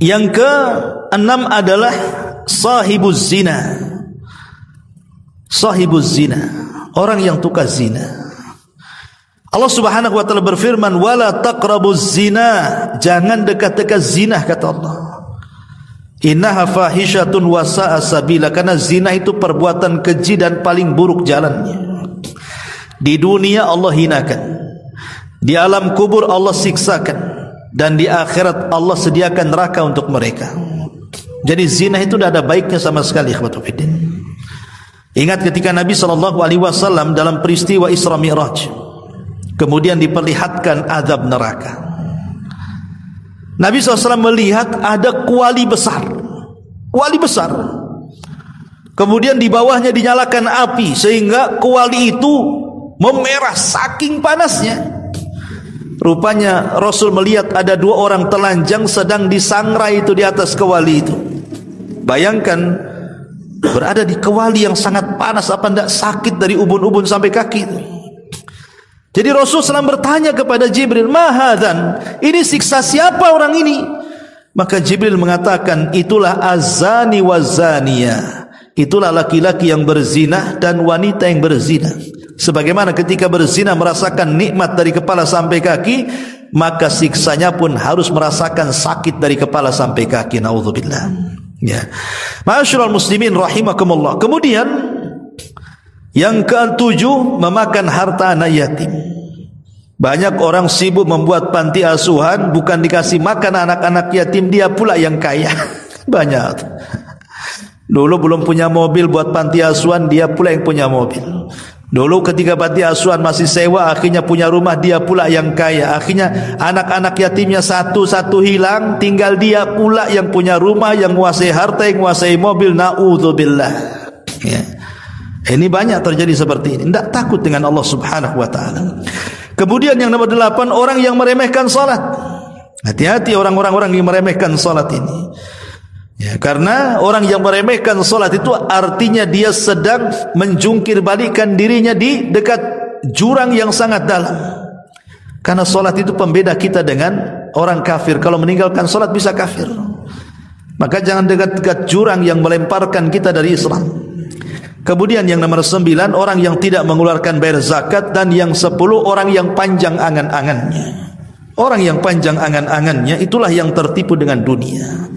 yang ke-6 adalah sahibuz zina. Sahibuz zina, orang yang tukar zina. Allah Subhanahu wa taala berfirman, "Wala taqrabuz zina." Jangan dekat-dekat zina, kata Allah. Innaha fahisyatun wa sa'a sabila, karena zina itu perbuatan keji dan paling buruk jalannya. Di dunia Allah hinakan, di alam kubur Allah siksakan, dan di akhirat Allah sediakan neraka untuk mereka. Jadi zina itu tidak ada baiknya sama sekali, ikhwatul fiddin. Ingat ketika Nabi SAW dalam peristiwa Isra Mi'raj, kemudian diperlihatkan azab neraka. Nabi SAW melihat ada kuali besar. Kemudian di bawahnya dinyalakan api sehingga kuali itu memerah saking panasnya. Rupanya Rasul melihat ada 2 orang telanjang sedang disangrai itu di atas kuali itu. Bayangkan berada di kuali yang sangat panas, apa tidak sakit dari ubun-ubun sampai kaki itu. Jadi Rasul SAW bertanya kepada Jibril, "Mahadan? Ini siksa siapa orang ini?" Maka Jibril mengatakan, "Itulah azani wazaniyah." Itulah laki-laki yang berzina dan wanita yang berzina. Sebagaimana ketika berzina merasakan nikmat dari kepala sampai kaki, maka siksanya pun harus merasakan sakit dari kepala sampai kaki. Naudzubillah. Ya. Ma'asyiral muslimin rahimakumullah. Kemudian yang ke-7, memakan harta anak yatim. Banyak orang sibuk membuat panti asuhan, bukan dikasih makan anak-anak yatim, dia pula yang kaya. Banyak. Dulu belum punya mobil buat panti asuhan, dia pula yang punya mobil. Dulu ketika panti asuhan masih sewa, akhirnya punya rumah, dia pula yang kaya. Akhirnya anak-anak yatimnya satu-satu hilang, tinggal dia pula yang punya rumah, yang menguasai harta, yang menguasai mobil. Na'udzubillah. Ya. Ini banyak terjadi seperti ini. Tidak takut dengan Allah Subhanahu wa ta'ala. Kemudian yang nomor 8, orang yang meremehkan salat. Hati-hati orang-orang yang meremehkan salat ini. Ya, karena orang yang meremehkan salat itu artinya dia sedang menjungkir balikan dirinya di dekat jurang yang sangat dalam. Karena salat itu pembeda kita dengan orang kafir. Kalau meninggalkan salat bisa kafir. Maka jangan dekat-dekat jurang yang melemparkan kita dari Islam. Kemudian yang nomor 9, orang yang tidak mengeluarkan bayar zakat. Dan yang 10, orang yang panjang angan-angannya. Orang yang panjang angan-angannya itulah yang tertipu dengan dunia.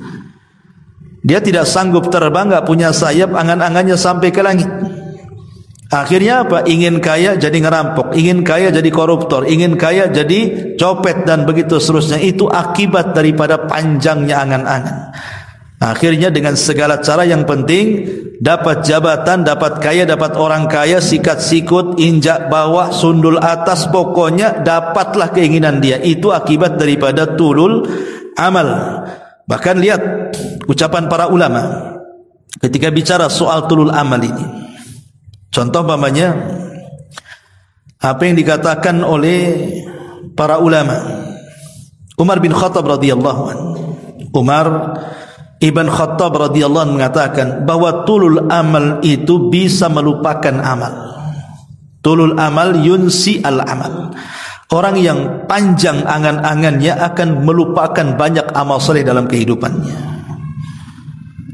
Dia tidak sanggup terbang, tidak punya sayap, angan-angannya sampai ke langit. Akhirnya apa? Ingin kaya jadi ngerampok, ingin kaya jadi koruptor, ingin kaya jadi copet, dan begitu seterusnya. Itu akibat daripada panjangnya angan-angan. Akhirnya dengan segala cara yang penting, dapat jabatan, dapat kaya, dapat orang kaya, sikat sikut, injak bawah, sundul atas, pokoknya dapatlah keinginan dia. Itu akibat daripada tulul amal. Bahkan lihat ucapan para ulama ketika bicara soal tulul amal ini. Contoh umpamanya apa yang dikatakan oleh para ulama. Umar bin Khattab radhiyallahu anhu. Umar ibn Khattab radhiyallahu anhu mengatakan bahwa tulul amal itu bisa melupakan amal. Tulul amal yunsi al amal. Orang yang panjang angan-angannya akan melupakan banyak amal soleh dalam kehidupannya.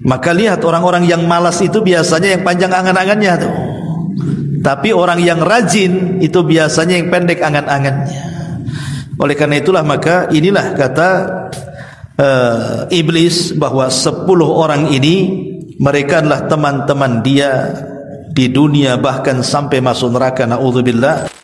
Maka lihat orang-orang yang malas itu biasanya yang panjang angan-angannya tuh. Tapi orang yang rajin itu biasanya yang pendek angan-angannya. Oleh karena itulah maka inilah kata iblis bahwa 10 orang ini mereka adalah teman-teman dia di dunia bahkan sampai masuk neraka. Na'udzubillah.